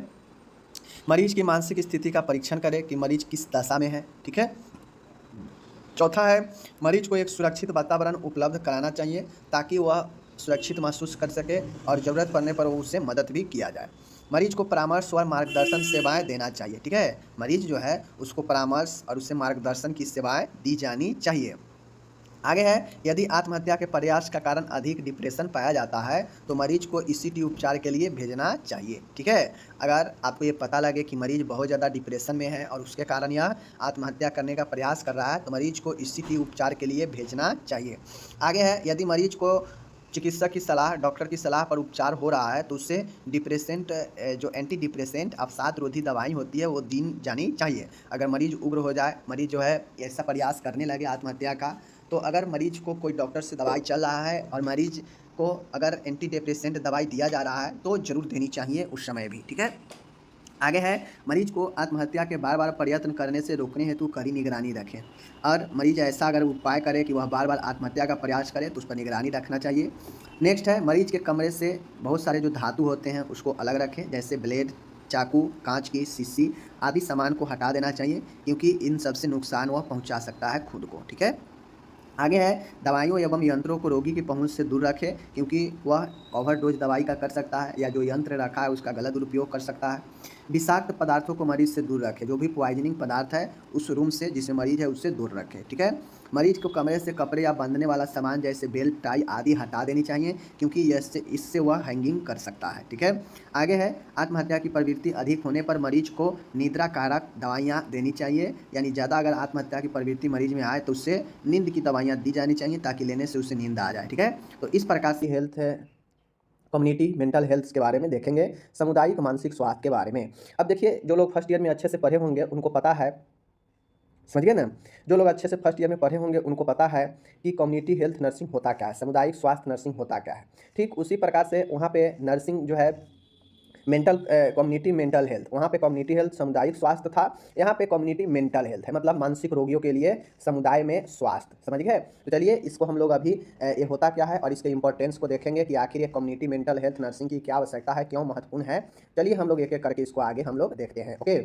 मरीज की मानसिक स्थिति का परीक्षण करें कि मरीज किस दशा में है, ठीक है। चौथा है मरीज को एक सुरक्षित वातावरण उपलब्ध कराना चाहिए ताकि वह सुरक्षित महसूस कर सके और ज़रूरत पड़ने पर उससे मदद भी किया जाए। मरीज को परामर्श और मार्गदर्शन सेवाएं देना चाहिए, ठीक है। मरीज जो है उसको परामर्श और उससे मार्गदर्शन की सेवाएं दी जानी चाहिए। आगे है, यदि आत्महत्या के प्रयास का कारण अधिक डिप्रेशन पाया जाता है तो मरीज को ईसीटी उपचार के लिए भेजना चाहिए, ठीक है। अगर आपको ये पता लगे कि मरीज बहुत ज़्यादा डिप्रेशन में है और उसके कारण यह आत्महत्या करने का प्रयास कर रहा है, तो मरीज को ईसीटी उपचार के लिए भेजना चाहिए। आगे है, यदि मरीज को चिकित्सक की सलाह, डॉक्टर की सलाह पर उपचार हो रहा है तो उससे डिप्रेसेंट, जो एंटी डिप्रेसेंट अवसाद रोधी दवाई होती है वो दी जानी चाहिए। अगर मरीज उग्र हो जाए, मरीज जो है ऐसा प्रयास करने लगे आत्महत्या का, तो अगर मरीज को कोई डॉक्टर से दवाई चल रहा है और मरीज को अगर एंटी डिप्रेसेंट दवाई दिया जा रहा है तो ज़रूर देनी चाहिए उस समय भी, ठीक है। आगे है, मरीज को आत्महत्या के बार बार प्रयत्न करने से रोकने हेतु कड़ी निगरानी रखें। और मरीज ऐसा अगर उपाय करे कि वह बार बार आत्महत्या का प्रयास करे तो उस पर निगरानी रखना चाहिए। नेक्स्ट है, मरीज के कमरे से बहुत सारे जो धातु होते हैं उसको अलग रखें, जैसे ब्लेड, चाकू, कांच की शीशी आदि सामान को हटा देना चाहिए, क्योंकि इन सब से नुकसान वह पहुंचा सकता है खुद को, ठीक है। आगे है, दवाइयों एवं यंत्रों को रोगी की पहुंच से दूर रखें, क्योंकि वह ओवरडोज दवाई का कर सकता है या जो यंत्र रखा है उसका गलत दुरुपयोग कर सकता है। विषाक्त पदार्थों को मरीज से दूर रखें, जो भी पॉइजनिंग पदार्थ है उस रूम से जिसमें मरीज है उससे दूर रखें, ठीक है। मरीज को कमरे से कपड़े या बांधने वाला सामान जैसे बेल्ट, टाई आदि हटा देनी चाहिए, क्योंकि इससे वह हैंगिंग कर सकता है, ठीक है। आगे है, आत्महत्या की प्रवृत्ति अधिक होने पर मरीज को निद्रा कारक दवाइयाँ देनी चाहिए, यानी ज़्यादा अगर आत्महत्या की प्रवृत्ति मरीज में आए तो उससे नींद की दवाइयाँ दी जानी चाहिए, ताकि लेने से उसे नींद आ जाए, ठीक है। तो इस प्रकार की हेल्थ है कम्युनिटी मेंटल हेल्थ के बारे में देखेंगे, सामुदायिक मानसिक स्वास्थ्य के बारे में। अब देखिए, जो लोग फर्स्ट ईयर में अच्छे से पढ़े होंगे उनको पता है, समझ गए ना, जो लोग अच्छे से फर्स्ट ईयर में पढ़े होंगे उनको पता है कि कम्युनिटी हेल्थ नर्सिंग होता क्या है, सामुदायिक स्वास्थ्य नर्सिंग होता क्या है। ठीक उसी प्रकार से वहाँ पे नर्सिंग जो है मेंटल कम्युनिटी मेंटल हेल्थ, वहाँ पे कम्युनिटी हेल्थ सामुदायिक स्वास्थ्य था, यहाँ पे कम्युनिटी मेंटल हेल्थ है, मतलब मानसिक रोगियों के लिए समुदाय में स्वास्थ्य, समझ गए। तो चलिए इसको हम लोग अभी ये होता क्या है और इसके इंपॉर्टेंस को देखेंगे कि आखिर ये कम्युनिटी मेंटल हेल्थ नर्सिंग की क्या आवश्यकता है, क्यों महत्वपूर्ण है। चलिए हम लोग एक एक करके इसको आगे हम लोग देखते हैं। ओके,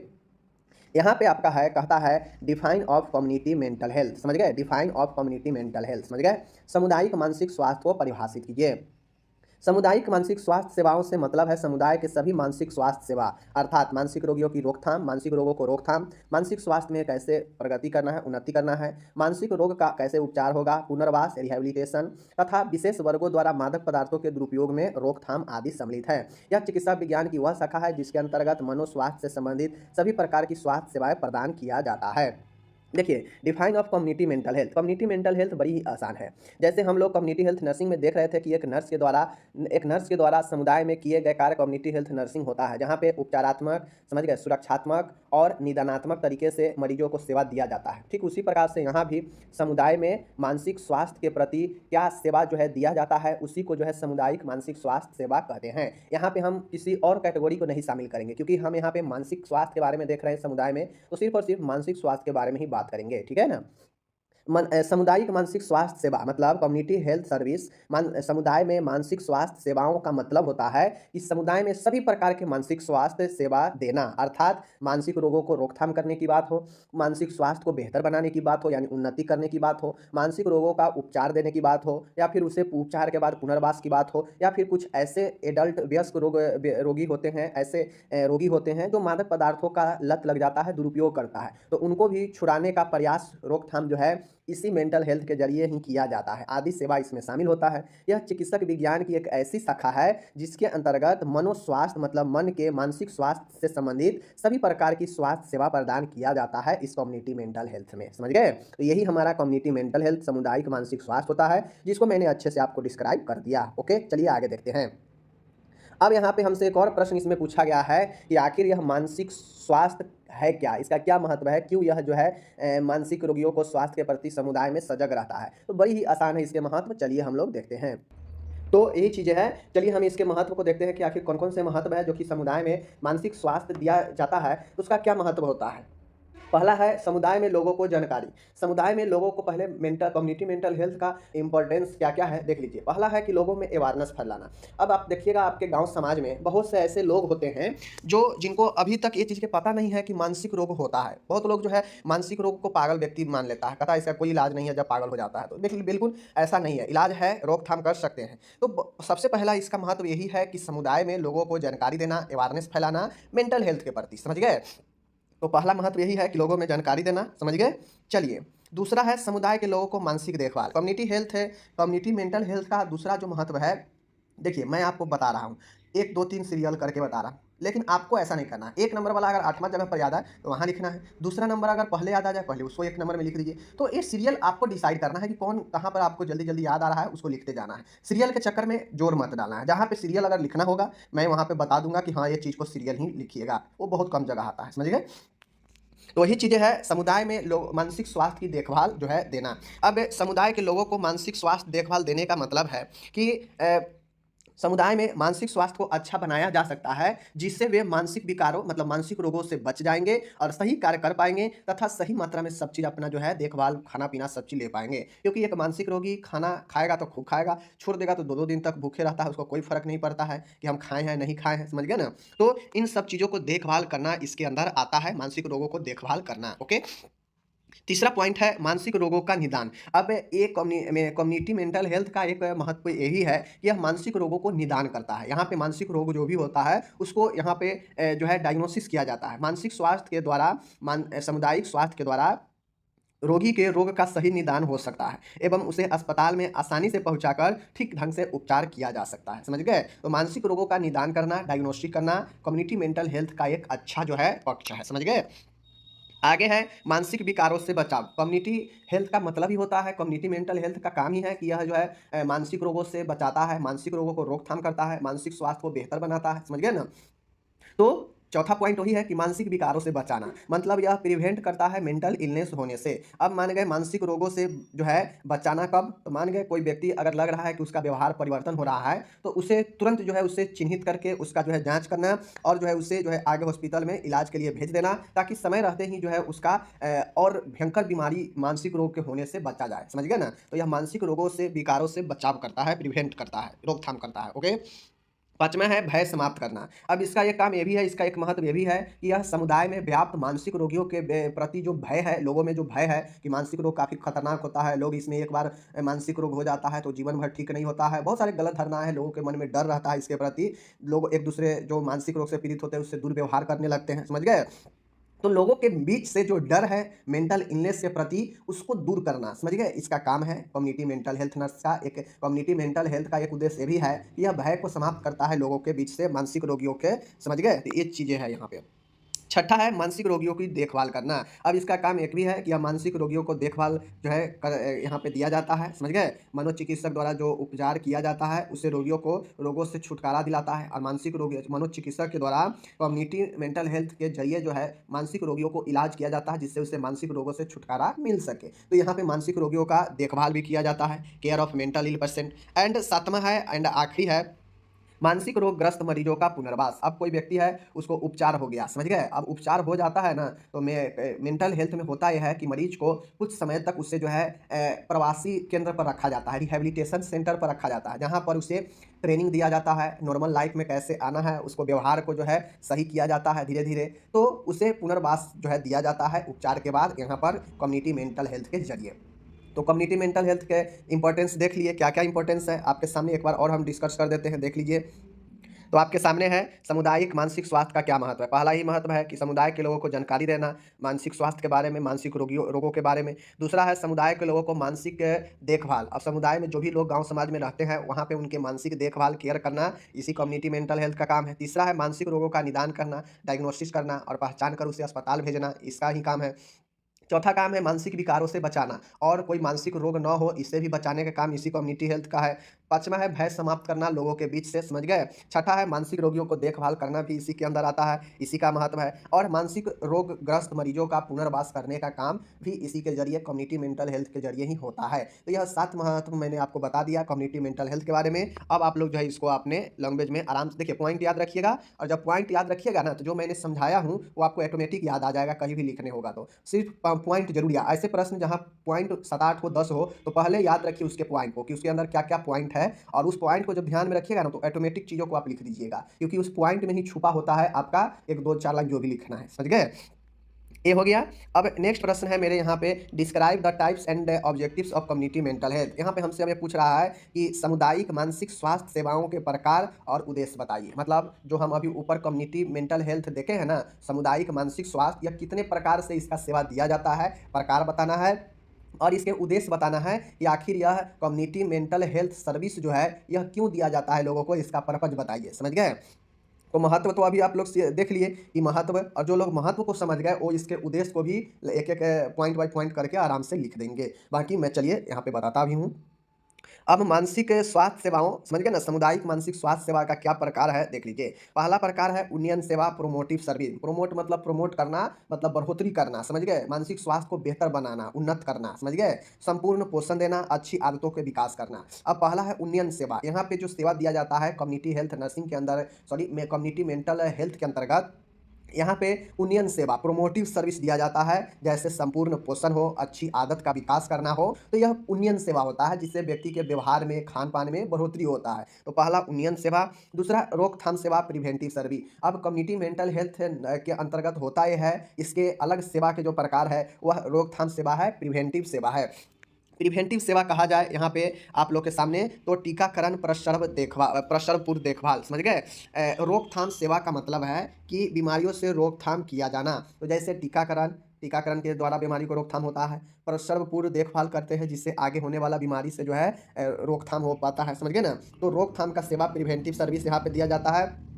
यहाँ पे आपका है, कहता है define of community mental health, समझ गए, define of community mental health, समझ गए। सामुदायिक मानसिक स्वास्थ्य को परिभाषित कीजिए। सामुदायिक मानसिक स्वास्थ्य सेवाओं से मतलब है समुदाय के सभी मानसिक स्वास्थ्य सेवा, अर्थात मानसिक रोगियों की रोकथाम, मानसिक रोगों को रोकथाम, मानसिक स्वास्थ्य में कैसे प्रगति करना है, उन्नति करना है, मानसिक रोग का कैसे उपचार होगा, पुनर्वास, रिहेबिलिटेशन तथा विशेष वर्गों द्वारा मादक पदार्थों के दुरुपयोग में रोकथाम आदि सम्मिलित है। यह चिकित्सा विज्ञान की वह शाखा है जिसके अंतर्गत मनोस्वास्थ्य से संबंधित सभी प्रकार की स्वास्थ्य सेवाएं प्रदान किया जाता है। देखिए, define of community mental health, community mental health बड़ी ही आसान है। जैसे हम लोग कम्युनिटी हेल्थ नर्सिंग में देख रहे थे कि एक नर्स के द्वारा समुदाय में किए गए कार्य कम्युनिटी हेल्थ नर्सिंग होता है, जहाँ पे उपचारात्मक, समझ गए, सुरक्षात्मक और निदानात्मक तरीके से मरीजों को सेवा दिया जाता है। ठीक उसी प्रकार से यहाँ भी समुदाय में मानसिक स्वास्थ्य के प्रति क्या सेवा जो है दिया जाता है, उसी को जो है सामुदायिक मानसिक स्वास्थ्य सेवा कहते हैं। यहाँ पे हम किसी और कैटेगरी को नहीं शामिल करेंगे, क्योंकि हम यहाँ पे मानसिक स्वास्थ्य के बारे में देख रहे हैं समुदाय में, तो सिर्फ और सिर्फ मानसिक स्वास्थ्य के बारे में ही बात करेंगे, ठीक है ना। सामुदायिक मानसिक स्वास्थ्य सेवा मतलब कम्युनिटी हेल्थ सर्विस, समुदाय में मानसिक स्वास्थ्य सेवाओं का मतलब होता है कि समुदाय में सभी प्रकार के मानसिक स्वास्थ्य सेवा देना, अर्थात मानसिक रोगों को रोकथाम करने की बात हो, मानसिक स्वास्थ्य को बेहतर बनाने की बात हो यानी उन्नति करने की बात हो, मानसिक रोगों का उपचार देने की बात हो, या फिर उसे उपचार के बाद पुनर्वास की बात हो, या फिर कुछ ऐसे एडल्ट वयस्क रोगी होते हैं, ऐसे रोगी होते हैं जो मादक पदार्थों का लत लग जाता है, दुरुपयोग करता है, तो उनको भी छुड़ाने का प्रयास, रोकथाम जो है इसी मेंटल हेल्थ के जरिए ही किया जाता है, आदि सेवा इसमें शामिल होता है। यह चिकित्सक विज्ञान की एक ऐसी शाखा है जिसके अंतर्गत मनोस्वास्थ्य मतलब मन के मानसिक स्वास्थ्य से संबंधित सभी प्रकार की स्वास्थ्य सेवा प्रदान किया जाता है इस कम्युनिटी मेंटल हेल्थ में, समझ गए। तो यही हमारा कम्युनिटी मेंटल हेल्थ सामुदायिक मानसिक स्वास्थ्य होता है, जिसको मैंने अच्छे से आपको डिस्क्राइब कर दिया। ओके, चलिए आगे देखते हैं। अब यहाँ पे हमसे एक और प्रश्न इसमें पूछा गया है कि आखिर यह मानसिक स्वास्थ्य है क्या, इसका क्या महत्व है, क्यों यह जो है मानसिक रोगियों को स्वास्थ्य के प्रति समुदाय में सजग रहता है। तो बड़ी ही आसान है इसके महत्व, चलिए हम लोग देखते हैं। तो यही चीज़ें हैं, चलिए हम इसके महत्व को देखते हैं कि आखिर कौन कौन से महत्व है जो कि समुदाय में मानसिक स्वास्थ्य दिया जाता है, तो उसका क्या महत्व होता है। पहला है समुदाय में लोगों को जानकारी, समुदाय में लोगों को पहले कम्युनिटी मेंटल हेल्थ का इंपॉर्टेंस क्या क्या है देख लीजिए। पहला है कि लोगों में अवेयरनेस फैलाना। अब आप देखिएगा आपके गांव समाज में बहुत से ऐसे लोग होते हैं जो जिनको अभी तक ये चीज़ के पता नहीं है कि मानसिक रोग होता है। बहुत लोग जो है मानसिक रोग को पागल व्यक्ति मान लेता है, कहता है इसका कोई इलाज नहीं है जब पागल हो जाता है। तो देखिए बिल्कुल ऐसा नहीं है, इलाज है, रोकथाम कर सकते हैं। तो सबसे पहला इसका महत्व यही है कि समुदाय में लोगों को जानकारी देना, अवेयरनेस फैलाना मेंटल हेल्थ के प्रति, समझ गए। तो पहला महत्व यही है कि लोगों में जानकारी देना, समझ गए। चलिए दूसरा है समुदाय के लोगों को मानसिक देखभाल, कम्युनिटी हेल्थ है, कम्युनिटी मेंटल हेल्थ का दूसरा जो महत्व है, देखिए मैं आपको बता रहा हूँ 1 2 3 सीरियल करके बता रहा हूँ, लेकिन आपको ऐसा नहीं करना है। 1 नंबर वाला अगर 8वां जगह पर याद आए तो वहाँ लिखना है, दूसरा नंबर अगर पहले याद आ जाए पहले उसको 1 नंबर में लिख दीजिए। तो ये सीरियल आपको डिसाइड करना है कि कौन कहाँ पर आपको जल्दी जल्दी याद आ रहा है, उसको लिखते जाना है। सीरियल के चक्कर में जोर मत डालना है, जहाँ पे सीरियल अगर लिखना होगा मैं वहाँ पे बता दूंगा कि हाँ ये चीज़ को सीरियल ही लिखिएगा, वो बहुत कम जगह आता है, समझ गए। तो वही चीज़ें हैं समुदाय में लोग मानसिक स्वास्थ्य की देखभाल जो है देना। अब समुदाय के लोगों को मानसिक स्वास्थ्य देखभाल देने का मतलब है कि समुदाय में मानसिक स्वास्थ्य को अच्छा बनाया जा सकता है, जिससे वे मानसिक विकारों मतलब मानसिक रोगों से बच जाएँगे और सही कार्य कर पाएँगे तथा सही मात्रा में सब चीज़ अपना जो है देखभाल, खाना-पीना सब चीज़ ले पाएँगे। क्योंकि एक मानसिक रोगी खाना खाएगा तो खूब खाएगा, छोड़ देगा तो 2-2 दिन तक भूखे रहता है, उसको कोई फ़र्क नहीं पड़ता है कि हम खाए हैं, नहीं खाए हैं, समझ गए ना? तो इन सब चीज़ों को देखभाल करना इसके अंदर आता है, मानसिक रोगों को देखभाल करना, ओके? तीसरा पॉइंट है मानसिक रोगों का निदान। अब ये कम्युनिटी मेंटल हेल्थ का एक महत्व यही है कि यह मानसिक रोगों को निदान करता है। यहाँ पे मानसिक रोग जो भी होता है उसको यहाँ पे जो है डायग्नोसिस किया जाता है। मानसिक स्वास्थ्य के द्वारा सामुदायिक स्वास्थ्य के द्वारा रोगी के रोग का सही निदान हो सकता है एवं उसे अस्पताल में आसानी से पहुंचाकर ठीक ढंग से उपचार किया जा सकता है। समझ गए? तो मानसिक रोगों का निदान करना, डायग्नोस्टिक करना कम्युनिटी मेंटल हेल्थ का एक अच्छा जो है पक्ष है। समझ गए? आगे है मानसिक विकारों से बचाव। कम्युनिटी हेल्थ का मतलब ही होता है, कम्युनिटी मेंटल हेल्थ का काम ही है कि यह जो है मानसिक रोगों से बचाता है, मानसिक रोगों को रोकथाम करता है, मानसिक स्वास्थ्य को बेहतर बनाता है। समझ गए ना? तो चौथा पॉइंट वही है कि मानसिक विकारों से बचाना, मतलब यह प्रिवेंट करता है मेंटल इलनेस होने से। अब मान गए मानसिक रोगों से जो है बचाना कब? तो मान गए कोई व्यक्ति अगर लग रहा है कि उसका व्यवहार परिवर्तन हो रहा है, तो उसे तुरंत जो है उसे चिन्हित करके उसका जो है जाँच करना और जो है उसे जो है आगे हॉस्पिटल में इलाज के लिए भेज देना, ताकि समय रहते ही जो है उसका और भयंकर बीमारी मानसिक रोग के होने से बचा जाए। समझ गए ना? तो यह मानसिक रोगों से, विकारों से बचाव करता है, प्रिवेंट करता है, रोकथाम करता है। ओके? पाँचवाँ है भय समाप्त करना। अब इसका एक काम ये भी है, इसका एक महत्व ये भी है कि यह समुदाय में व्याप्त मानसिक रोगियों के प्रति जो भय है, लोगों में जो भय है कि मानसिक रोग काफ़ी खतरनाक होता है, लोग इसमें एक बार मानसिक रोग हो जाता है तो जीवन भर ठीक नहीं होता है। बहुत सारे गलत धारणाएँ हैं, लोगों के मन में डर रहता है इसके प्रति। लोग एक-दूसरे जो मानसिक रोग से पीड़ित होते हैं उससे दुर्व्यवहार करने लगते हैं, समझ गए? तो लोगों के बीच से जो डर है मेंटल इलनेस के प्रति, उसको दूर करना, समझ गए? इसका काम है कम्युनिटी मेंटल हेल्थ नर्स का। एक कम्युनिटी मेंटल हेल्थ का एक उद्देश्य ये भी है कि यह भय को समाप्त करता है लोगों के बीच से, मानसिक रोगियों के, समझ गए? तो ये चीज़ें हैं यहाँ पे। छठा है मानसिक रोगियों की देखभाल करना। अब इसका काम एक भी है कि यह मानसिक रोगियों को देखभाल जो है यहाँ पे दिया जाता है, समझ गए? मनोचिकित्सक द्वारा जो उपचार किया जाता है, उससे रोगियों को रोगों से छुटकारा दिलाता है और मानसिक रोगी मनोचिकित्सक के द्वारा कम्युनिटी मेंटल हेल्थ के ज़रिए जो है मानसिक रोगियों को इलाज किया जाता है, जिससे उसे मानसिक रोगों से छुटकारा मिल सके। तो यहाँ पे मानसिक रोगियों का देखभाल भी किया जाता है, care of mental ill person. And सातवाँ है एंड आखिरी है मानसिक रोगग्रस्त मरीजों का पुनर्वास। अब कोई व्यक्ति है उसको उपचार हो गया, समझ गए? अब उपचार हो जाता है ना, तो मेंटल हेल्थ में होता ये है कि मरीज को कुछ समय तक उसे जो है प्रवासी केंद्र पर रखा जाता है, रिहैबिलिटेशन सेंटर पर रखा जाता है, जहाँ पर उसे ट्रेनिंग दिया जाता है, नॉर्मल लाइफ में कैसे आना है, उसको व्यवहार को जो है सही किया जाता है धीरे-धीरे। तो उसे पुनर्वास जो है दिया जाता है उपचार के बाद यहाँ पर कम्युनिटी मेंटल हेल्थ के ज़रिए। तो कम्युनिटी मेंटल हेल्थ के इंपॉर्टेंस देख लिए, क्या-क्या इंपॉर्टेंस है आपके सामने एक बार और हम डिस्कस कर देते हैं, देख लीजिए। तो आपके सामने है सामुदायिक मानसिक स्वास्थ्य का क्या महत्व है। पहला ही महत्व है कि समुदाय के लोगों को जानकारी देना मानसिक स्वास्थ्य के बारे में, मानसिक रोगों के बारे में। दूसरा है समुदाय के लोगों को मानसिक देखभाल। अब समुदाय में जो भी लोग गाँव समाज में रहते हैं वहाँ पे उनके मानसिक देखभाल, केयर करना इसी कम्युनिटी मेंटल हेल्थ का काम है। तीसरा है मानसिक रोगों का निदान करना, डायग्नोसिस करना और पहचान कर उसे अस्पताल भेजना, इसका ही काम है। चौथा काम है मानसिक विकारों से बचाना और कोई मानसिक रोग न हो इससे भी बचाने का काम इसी कम्युनिटी हेल्थ का है। पाँचवाँ है भय समाप्त करना लोगों के बीच से, समझ गए? छठा है मानसिक रोगियों को देखभाल करना भी इसी के अंदर आता है, इसी का महत्व है। और मानसिक रोगग्रस्त मरीजों का पुनर्वास करने का काम भी इसी के ज़रिए कम्युनिटी मेंटल हेल्थ के ज़रिए ही होता है। तो यह 7 महत्व मैंने आपको बता दिया कम्युनिटी मेंटल हेल्थ के बारे में। अब आप लोग जो है इसको अपने लैंग्वेज में आराम से देखिए, पॉइंट याद रखिएगा और जब पॉइंट याद रखिएगा ना, तो जो मैंने समझाया हूँ वो आपको ऑटोमेटिक याद आ जाएगा, कहीं भी लिखने होगा तो। सिर्फ पॉइंट ज़रूर याद, ऐसे प्रश्न जहाँ पॉइंट 7-8 हो, 10 हो, तो पहले याद रखिए उसके पॉइंट को कि उसके अंदर क्या-क्या पॉइंट है और उस पॉइंट को जब ध्यान में रखिएगा ना, तो ऑटोमेटिक चीज़ों को आप लिख दीजिएगा, क्योंकि उस पॉइंट में ही छुपा होता है आपका 1, 2, 4 लाइन जो भी लिखना है, समझ गए? ये हो गया। अब नेक्स्ट प्रश्न है मेरे यहाँ पे, describe the types and objectives of community mental health. यहाँ पे हमसे हमें पूछ रहा है कि सामुदायिक मानसिक स्वास्थ्य सेवाओं के प्रकार और उद्देश्य बताइए। मतलब जो हम अभी ऊपर कम्युनिटी मेंटल हेल्थ देखे हैं ना, सामुदायिक मानसिक स्वास्थ्य, यह कितने प्रकार से इसका सेवा दिया जाता है, प्रकार बताना है और इसके उद्देश्य बताना है कि आखिर यह कम्युनिटी मेंटल हेल्थ सर्विस जो है यह क्यों दिया जाता है लोगों को, इसका पर्पज बताइए, समझ गए? तो महत्व तो अभी आप लोग देख लिए कि महत्व, और जो लोग महत्व को समझ गए वो इसके उद्देश्य को भी एक एक पॉइंट बाय पॉइंट करके आराम से लिख देंगे। बाकी मैं चलिए यहाँ पे बताता भी हूँ। अब मानसिक स्वास्थ्य सेवाओं समझ गए ना, सामुदायिक मानसिक स्वास्थ्य सेवा का क्या प्रकार है देख लीजिए। पहला प्रकार है उन्नयन सेवा प्रोमोटिव सर्विस। प्रोमोट मतलब प्रोमोट करना, मतलब बढ़ोतरी करना, समझ गए। मानसिक स्वास्थ्य को बेहतर बनाना, उन्नत करना, समझ गए। संपूर्ण पोषण देना, अच्छी आदतों के विकास करना। अब पहला है उन्नयन सेवा। यहाँ पे जो सेवा दिया जाता है कम्युनिटी हेल्थ नर्सिंग के अंदर, सॉरी कम्युनिटी मेंटल हेल्थ के अंतर्गत, यहाँ पे उन्नयन सेवा प्रोमोटिव सर्विस दिया जाता है। जैसे संपूर्ण पोषण हो, अच्छी आदत का विकास करना हो, तो यह उन्नयन सेवा होता है, जिससे व्यक्ति के व्यवहार में, खान पान में बढ़ोतरी होता है। तो पहला उन्नयन सेवा। दूसरा रोकथाम सेवा प्रिवेंटिव सर्विस। अब कम्युनिटी मेंटल हेल्थ के अंतर्गत होता यह है, इसके अलग सेवा के जो प्रकार है वह रोकथाम सेवा है, प्रिवेंटिव सेवा है। प्रिवेंटिव सेवा कहा जाए यहाँ पे आप लोग के सामने, तो टीकाकरण, प्रसव देखभाल, प्रसव पूर्व देखभाल, समझ गए। रोकथाम सेवा का मतलब है कि बीमारियों से रोकथाम किया जाना। तो जैसे टीकाकरण, टीकाकरण के द्वारा बीमारी को रोकथाम होता है। प्रसव पूर्व देखभाल करते हैं, जिससे आगे होने वाला बीमारी से जो है रोकथाम हो पाता है, समझ गए ना। तो रोकथाम का सेवा प्रिवेंटिव सर्विस यहाँ पे दिया जाता है।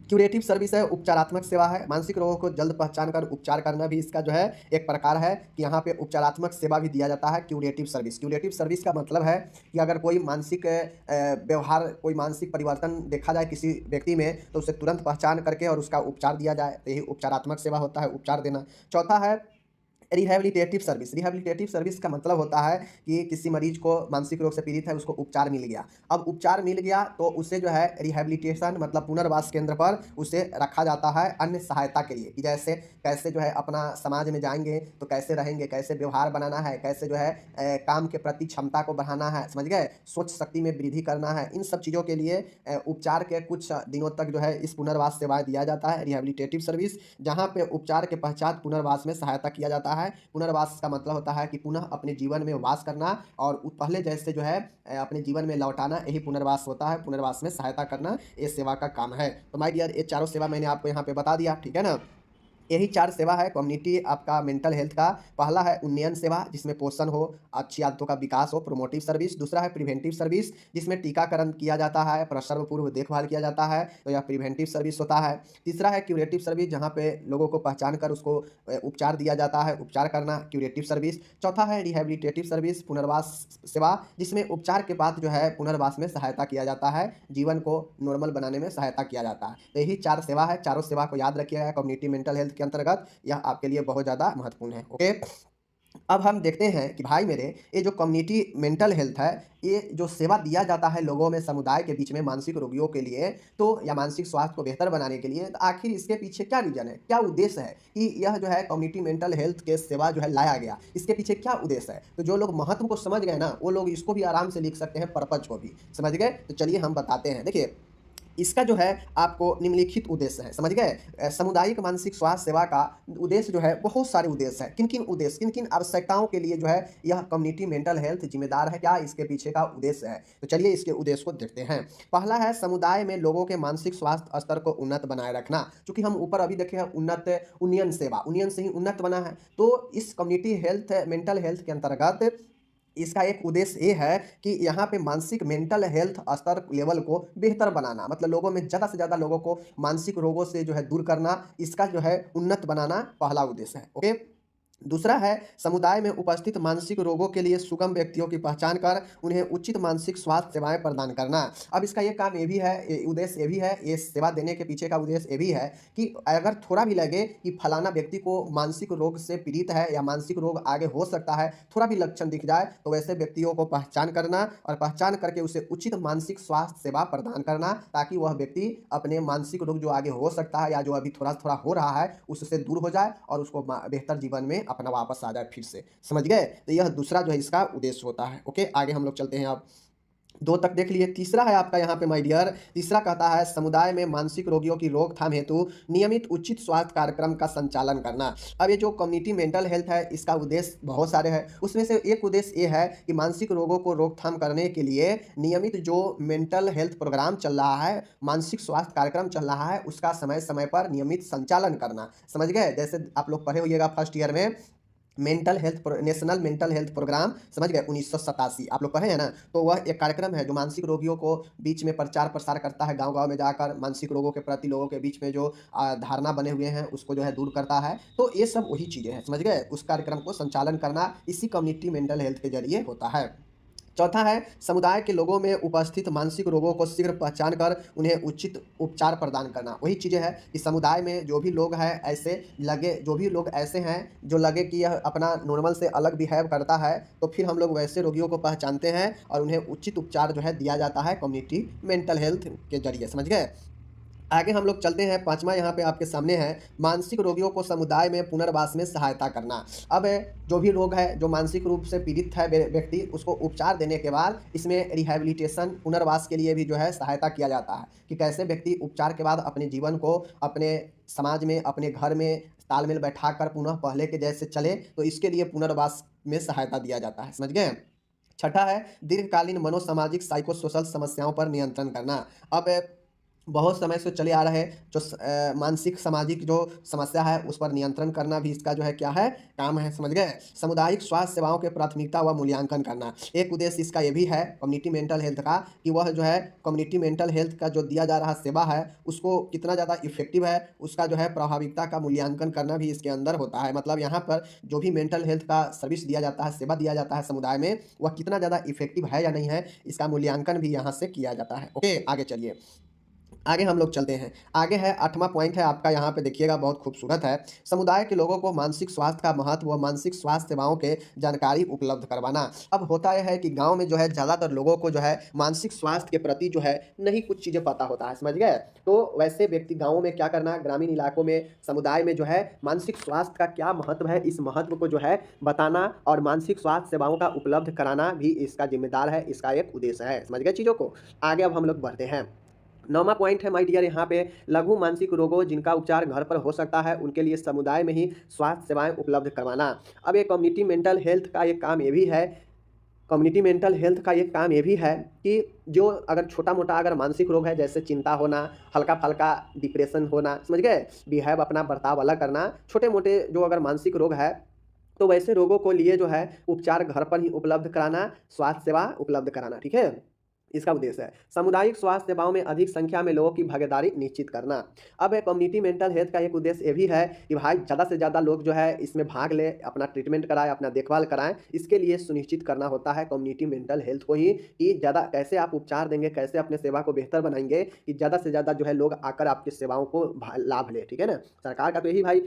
क्यूरेटिव सर्विस है, उपचारात्मक सेवा है। मानसिक रोगों को जल्द पहचान कर उपचार करना भी इसका जो है एक प्रकार है, कि यहाँ पे उपचारात्मक सेवा भी दिया जाता है, क्यूरेटिव सर्विस। क्यूरेटिव सर्विस का मतलब है कि अगर कोई मानसिक व्यवहार, कोई मानसिक परिवर्तन देखा जाए किसी व्यक्ति में, तो उसे तुरंत पहचान करके और उसका उपचार दिया जाए, तो यही उपचारात्मक सेवा होता है, उपचार देना। चौथा है रिहैबिलिटेटिव सर्विस। रिहैबिलिटेटिव सर्विस का मतलब होता है कि किसी मरीज को मानसिक रोग से पीड़ित है, उसको उपचार मिल गया। अब उपचार मिल गया तो उसे जो है रिहैबिलिटेशन मतलब पुनर्वास केंद्र पर उसे रखा जाता है अन्य सहायता के लिए, कि जैसे कैसे जो है अपना समाज में जाएंगे तो कैसे रहेंगे, कैसे व्यवहार बनाना है, कैसे जो है काम के प्रति क्षमता को बढ़ाना है, समझ गए, सोच शक्ति में वृद्धि करना है। इन सब चीज़ों के लिए उपचार के कुछ दिनों तक जो है इस पुनर्वास सेवाएं दिया जाता है, रिहैबिलिटेटिव सर्विस, जहाँ पे उपचार के पश्चात पुनर्वास में सहायता किया जाता है। पुनर्वास का मतलब होता है कि पुनः अपने जीवन में वास करना और पहले जैसे जो है अपने जीवन में लौटाना, यही पुनर्वास होता है। पुनर्वास में सहायता करना ये सेवा का काम है। तो माय डियर, ये चारों सेवा मैंने आपको यहाँ पे बता दिया, ठीक है ना। यही चार सेवा है कम्युनिटी आपका मेंटल हेल्थ का। पहला है उन्नयन सेवा, जिसमें पोषण हो, अच्छी आदतों का विकास हो, प्रोमोटिव सर्विस। दूसरा है प्रिवेंटिव सर्विस, जिसमें टीकाकरण किया जाता है, प्रसव पूर्व देखभाल किया जाता है, तो यह प्रिवेंटिव सर्विस होता है। तीसरा है क्यूरेटिव सर्विस, जहाँ पे लोगों को पहचान कर उसको उपचार दिया जाता है, उपचार करना, क्यूरेटिव सर्विस। चौथा है रिहेबिलिटेटिव सर्विस, पुनर्वास सेवा, जिसमें उपचार के बाद जो है पुनर्वास में सहायता किया जाता है, जीवन को नॉर्मल बनाने में सहायता किया जाता है। तो यही चार सेवा है, चारों सेवा को याद रखिएगा कम्युनिटी मेंटल हेल्थ के अंतर्गत, यह आपके लिए बहुत ज़्यादा महत्वपूर्ण है। ओके, अब हम देखते हैं कि भाई मेरे, ये जो कम्युनिटी मेंटल हेल्थ है, ये जो सेवा दिया जाता है लोगों में, समुदाय के बीच में मानसिक रोगियों के लिए, तो या मानसिक स्वास्थ्य को बेहतर बनाने के लिए, तो आखिर इसके पीछे क्या रीजन है, क्या उद्देश्य है कि यह जो है कम्युनिटी मेंटल हेल्थ के सेवा जो है लाया गया, इसके पीछे क्या उद्देश्य है। तो जो लोग महत्व को समझ गए ना, वो लोग इसको भी आराम से लिख सकते हैं, पर्पज को भी समझ गए। तो चलिए हम बताते हैं। देखिए, इसका जो है आपको निम्नलिखित उद्देश्य है, समझ गए। सामुदायिक मानसिक स्वास्थ्य सेवा का उद्देश्य जो है, बहुत सारे उद्देश्य है। किन किन उद्देश्य, किन किन आवश्यकताओं के लिए जो है यह कम्युनिटी मेंटल हेल्थ जिम्मेदार है, क्या इसके पीछे का उद्देश्य है। तो चलिए इसके उद्देश्य को देखते हैं। पहला है समुदाय में लोगों के मानसिक स्वास्थ्य स्तर को उन्नत बनाए रखना। चूंकि हम ऊपर अभी देखे हैं उन्नत, उन्नयन सेवा, उन्नयन से ही उन्नत बना है, तो इस कम्युनिटी हेल्थ मेंटल हेल्थ के अंतर्गत इसका एक उद्देश्य ये है कि यहाँ पे मानसिक मेंटल हेल्थ स्तर लेवल को बेहतर बनाना, मतलब लोगों में ज़्यादा से ज़्यादा लोगों को मानसिक रोगों से जो है दूर करना, इसका जो है उन्नत बनाना पहला उद्देश्य है। ओके, दूसरा है समुदाय में उपस्थित मानसिक रोगों के लिए सुगम व्यक्तियों की पहचान कर उन्हें उचित मानसिक स्वास्थ्य सेवाएं प्रदान करना। अब इसका ये काम ये भी है, उद्देश्य ये भी है, ये सेवा देने के पीछे का उद्देश्य ये भी है कि अगर थोड़ा भी लगे कि फलाना व्यक्ति को मानसिक रोग से पीड़ित है या मानसिक रोग आगे हो सकता है, थोड़ा भी लक्षण दिख जाए, तो वैसे व्यक्तियों को पहचान करना और पहचान करके उसे उचित मानसिक स्वास्थ्य सेवा प्रदान करना, ताकि वह व्यक्ति अपने मानसिक रोग जो आगे हो सकता है या जो अभी थोड़ा थोड़ा हो रहा है उससे दूर हो जाए और उसको बेहतर जीवन में अपना वापस आ जाए फिर से, समझ गए। तो यह दूसरा जो है इसका उद्देश्य होता है। ओके, आगे हम लोग चलते हैं। आप दो तक देख लिए, तीसरा है आपका यहाँ पे माय डियर, तीसरा कहता है समुदाय में मानसिक रोगियों की रोकथाम हेतु नियमित उचित स्वास्थ्य कार्यक्रम का संचालन करना। अब ये जो कम्युनिटी मेंटल हेल्थ है, इसका उद्देश्य बहुत सारे हैं, उसमें से एक उद्देश्य ये है कि मानसिक रोगों को रोकथाम करने के लिए नियमित जो मेंटल हेल्थ प्रोग्राम चल रहा है, मानसिक स्वास्थ्य कार्यक्रम चल रहा है, उसका समय समय पर नियमित संचालन करना, समझ गए। जैसे आप लोग पढ़े होइएगा फर्स्ट ईयर में mental health, national mental health program, समझ गए, 1987 आप लोग पढ़े हैं ना। तो वह एक कार्यक्रम है जो मानसिक रोगियों को बीच में प्रचार प्रसार करता है, गांव गांव में जाकर मानसिक रोगों के प्रति लोगों के बीच में जो धारणा बने हुए हैं उसको जो है दूर करता है। तो ये सब वही चीज़ें हैं, समझ गए। उस कार्यक्रम को संचालन करना इसी कम्युनिटी मेंटल हेल्थ के जरिए होता है। चौथा है समुदाय के लोगों में उपस्थित मानसिक रोगों को शीघ्र पहचान कर उन्हें उचित उपचार प्रदान करना। वही चीज़ें है कि समुदाय में जो भी लोग हैं ऐसे लगे, जो भी लोग ऐसे हैं जो लगे कि यह अपना नॉर्मल से अलग बिहेव करता है, तो फिर हम लोग वैसे रोगियों को पहचानते हैं और उन्हें उचित उपचार जो है दिया जाता है कम्युनिटी मेंटल हेल्थ के जरिए। समझ गए। आगे हम लोग चलते हैं, पाँचवा यहाँ पे आपके सामने है मानसिक रोगियों को समुदाय में पुनर्वास में सहायता करना। अब जो भी रोग है, जो मानसिक रूप से पीड़ित है व्यक्ति, उसको उपचार देने के बाद इसमें रिहैबिलिटेशन पुनर्वास के लिए भी जो है सहायता किया जाता है कि कैसे व्यक्ति उपचार के बाद अपने जीवन को अपने समाज में, अपने घर में तालमेल बैठा कर पुनः पहले के जैसे चले, तो इसके लिए पुनर्वास में सहायता दिया जाता है। समझ गए। छठा है दीर्घकालीन मनोसामाजिक साइकोसोशल समस्याओं पर नियंत्रण करना। अब बहुत समय से चले आ रहे जो मानसिक सामाजिक जो समस्या है उस पर नियंत्रण करना भी इसका जो है क्या है, काम है। समझ गए। सामुदायिक स्वास्थ्य सेवाओं के प्राथमिकता व मूल्यांकन करना। एक उद्देश्य इसका ये भी है कम्युनिटी मेंटल हेल्थ का कि वह जो है कम्युनिटी मेंटल हेल्थ का जो दिया जा रहा सेवा है उसको कितना ज़्यादा इफेक्टिव है, उसका जो है प्रभाविकता का मूल्यांकन करना भी इसके अंदर होता है। मतलब यहाँ पर जो भी मेंटल हेल्थ का सर्विस दिया जाता है, सेवा दिया जाता है समुदाय में, वह कितना ज़्यादा इफेक्टिव है या नहीं है, इसका मूल्यांकन भी यहाँ से किया जाता है। ओके, आगे चलिए, आगे हम लोग चलते हैं। आगे है 8वां पॉइंट है आपका, यहाँ पे देखिएगा बहुत खूबसूरत है। समुदाय के लोगों को मानसिक स्वास्थ्य का महत्व व मानसिक स्वास्थ्य सेवाओं के जानकारी उपलब्ध करवाना। अब होता यह है कि गांव में जो है ज़्यादातर लोगों को जो है मानसिक स्वास्थ्य के प्रति जो है नहीं कुछ चीज़ें पता होता है। समझ गए। तो वैसे व्यक्ति गाँवों में क्या करना, ग्रामीण इलाकों में समुदाय में जो है मानसिक स्वास्थ्य का क्या महत्व है, इस महत्व को जो है बताना और मानसिक स्वास्थ्य सेवाओं का उपलब्ध कराना भी इसका जिम्मेदार है, इसका एक उद्देश्य है। समझ गए चीज़ों को। आगे अब हम लोग बढ़ते हैं। 9वां पॉइंट है माय डियर, यहाँ पे लघु मानसिक रोगों जिनका उपचार घर पर हो सकता है उनके लिए समुदाय में ही स्वास्थ्य सेवाएं उपलब्ध करवाना। अब ये कम्युनिटी मेंटल हेल्थ का एक काम ये भी है, कम्युनिटी मेंटल हेल्थ का एक काम ये भी है कि जो अगर छोटा मोटा अगर मानसिक रोग है, जैसे चिंता होना, हल्का फल्का डिप्रेशन होना, समझ गए, बिहेव अपना बर्ताव अलग करना, छोटे मोटे जो अगर मानसिक रोग है, तो वैसे रोगों को लिए जो है उपचार घर पर ही उपलब्ध कराना, स्वास्थ्य सेवा उपलब्ध कराना। ठीक है, इसका उद्देश्य है सामुदायिक स्वास्थ्य सेवाओं में अधिक संख्या में लोगों की भागीदारी निश्चित करना। अब कम्युनिटी मेंटल हेल्थ का एक उद्देश्य ये भी है कि भाई ज़्यादा से ज़्यादा लोग जो है इसमें भाग ले, अपना ट्रीटमेंट कराएं, अपना देखभाल कराएं। इसके लिए सुनिश्चित करना होता है कम्युनिटी मेंटल हेल्थ को ही कि ज़्यादा कैसे आप उपचार देंगे, कैसे अपने सेवा को बेहतर बनाएंगे कि ज़्यादा से ज़्यादा जो है लोग आकर आपकी सेवाओं को लाभ ले। ठीक है ना। सरकार का तो यही भाई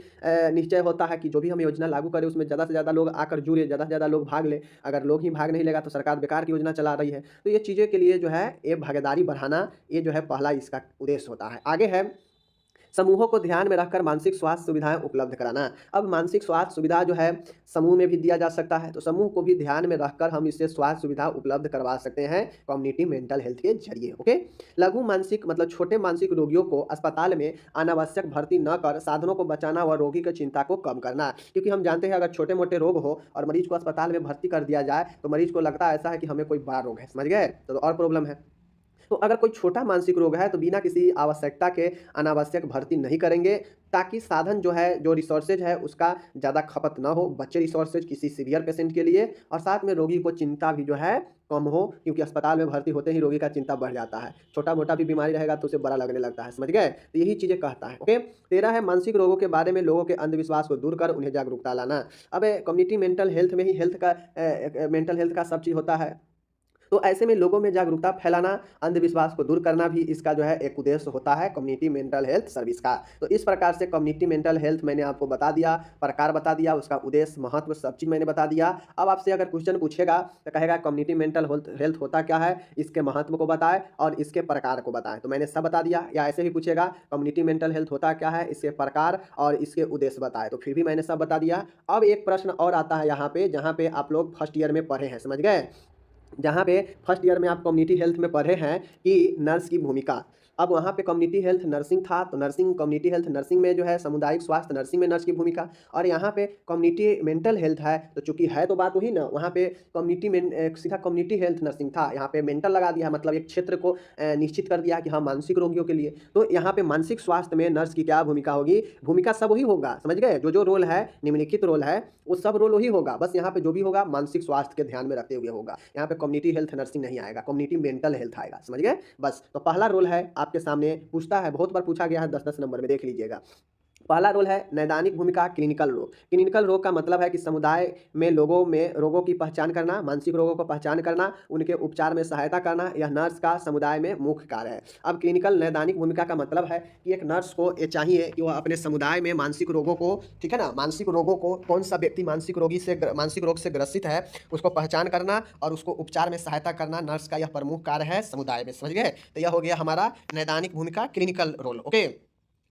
निश्चय होता है कि जो भी हम योजना लागू करें उसमें ज़्यादा से ज़्यादा लोग आकर जुड़े, ज़्यादा से ज़्यादा लोग भाग ले। अगर लोग ही भाग नहीं लेगा तो सरकार बेकार की योजना चला रही है। तो ये चीज़ें के लिए जो है ये भागीदारी बढ़ाना, ये जो है पहला इसका उद्देश्य होता है। आगे है समूहों को ध्यान में रखकर मानसिक स्वास्थ्य सुविधाएं उपलब्ध कराना। अब मानसिक स्वास्थ्य सुविधा जो है समूह में भी दिया जा सकता है, तो समूह को भी ध्यान में रखकर हम इससे स्वास्थ्य सुविधा उपलब्ध करवा सकते हैं कम्युनिटी मेंटल हेल्थ के जरिए। ओके, लघु मानसिक मतलब छोटे मानसिक रोगियों को अस्पताल में अनावश्यक भर्ती न कर साधनों को बचाना व रोगी की चिंता को कम करना। क्योंकि हम जानते हैं अगर छोटे मोटे रोग हो और मरीज को अस्पताल में भर्ती कर दिया जाए तो मरीज को लगता है ऐसा है कि हमें कोई बड़ा रोग है। समझ गए, तो और प्रॉब्लम है। तो अगर कोई छोटा मानसिक रोग है तो बिना किसी आवश्यकता के अनावश्यक भर्ती नहीं करेंगे, ताकि साधन जो है, जो रिसोर्सेज है उसका ज़्यादा खपत ना हो, बच्चे रिसोर्सेज किसी सीवियर पेशेंट के लिए, और साथ में रोगी को चिंता भी जो है कम हो, क्योंकि अस्पताल में भर्ती होते ही रोगी का चिंता बढ़ जाता है। छोटा मोटा भी बीमारी रहेगा तो उसे बड़ा लगने लगता है। समझ गए, तो यही चीज़ें कहता है। ओके, 13 है मानसिक रोगों के बारे में लोगों के अंधविश्वास को दूर कर उन्हें जागरूकता लाना। अब कम्युनिटी मेंटल हेल्थ में ही मेंटल हेल्थ का सब चीज़ होता है, तो ऐसे में लोगों में जागरूकता फैलाना, अंधविश्वास को दूर करना भी इसका जो है एक उद्देश्य होता है कम्युनिटी मेंटल हेल्थ सर्विस का। तो इस प्रकार से कम्युनिटी मेंटल हेल्थ मैंने आपको बता दिया, प्रकार बता दिया, उसका उद्देश्य, महत्व, सब चीज़ मैंने बता दिया। अब आपसे अगर क्वेश्चन पूछेगा तो कहेगा कम्युनिटी मेंटल हेल्थ होता क्या है, इसके महत्व को बताए और इसके प्रकार को बताएं, तो मैंने सब बता दिया। या ऐसे भी पूछेगा कम्युनिटी मेंटल हेल्थ होता क्या है, इसके प्रकार और इसके उद्देश्य बताए, तो फिर भी मैंने सब बता दिया। अब एक प्रश्न और आता है यहाँ पे, जहाँ पे आप लोग फर्स्ट ईयर में पढ़े हैं, समझ गए, जहाँ पे फर्स्ट ईयर में आप कम्युनिटी हेल्थ में पढ़े हैं कि नर्स की भूमिका। अब वहाँ पे कम्युनिटी हेल्थ नर्सिंग था, तो नर्सिंग, कम्युनिटी हेल्थ नर्सिंग में जो है सामुदायिक स्वास्थ्य नर्सिंग में नर्स की भूमिका, और यहाँ पे कम्युनिटी मेंटल हेल्थ है, तो चूंकि है तो बात वही ना, वहाँ पे सीधा कम्युनिटी हेल्थ नर्सिंग था, यहाँ पे मेंटल लगा दिया, मतलब एक क्षेत्र को निश्चित कर दिया कि हाँ मानसिक रोगियों के लिए। तो यहाँ पे मानसिक स्वास्थ्य में नर्स की क्या भूमिका होगी, भूमिका सब वही होगा। समझ गए, जो जो रोल है, निम्नलिखित रोल है, वो सब रोल वही होगा, बस यहाँ पे जो भी होगा मानसिक स्वास्थ्य के ध्यान में रखते हुए होगा। यहाँ पे कम्युनिटी हेल्थ नर्सिंग नहीं आएगा, कम्युनिटी मेंटल हेल्थ आएगा। समझ गए, बस। तो पहला रोल है आपके सामने, पूछता है, बहुत बार पूछा गया है, 10-10 नंबर में, देख लीजिएगा। पहला रोल है नैदानिक भूमिका क्लिनिकल रोग। क्लिनिकल रोग का मतलब है कि समुदाय में लोगों में रोगों की पहचान करना, मानसिक रोगों को पहचान करना, उनके उपचार में सहायता करना, यह नर्स का समुदाय में मुख्य कार्य है। अब क्लिनिकल नैदानिक भूमिका का मतलब है कि एक नर्स को ये चाहिए कि वह अपने समुदाय में मानसिक रोगों को, ठीक है ना, मानसिक रोगों को, कौन सा व्यक्ति मानसिक रोग से ग्रसित है उसको पहचान करना और उसको उपचार में सहायता करना नर्स का यह प्रमुख कार्य है समुदाय में। समझ गए? तो यह हो गया हमारा नैदानिक भूमिका क्लिनिकल रोल। ओके,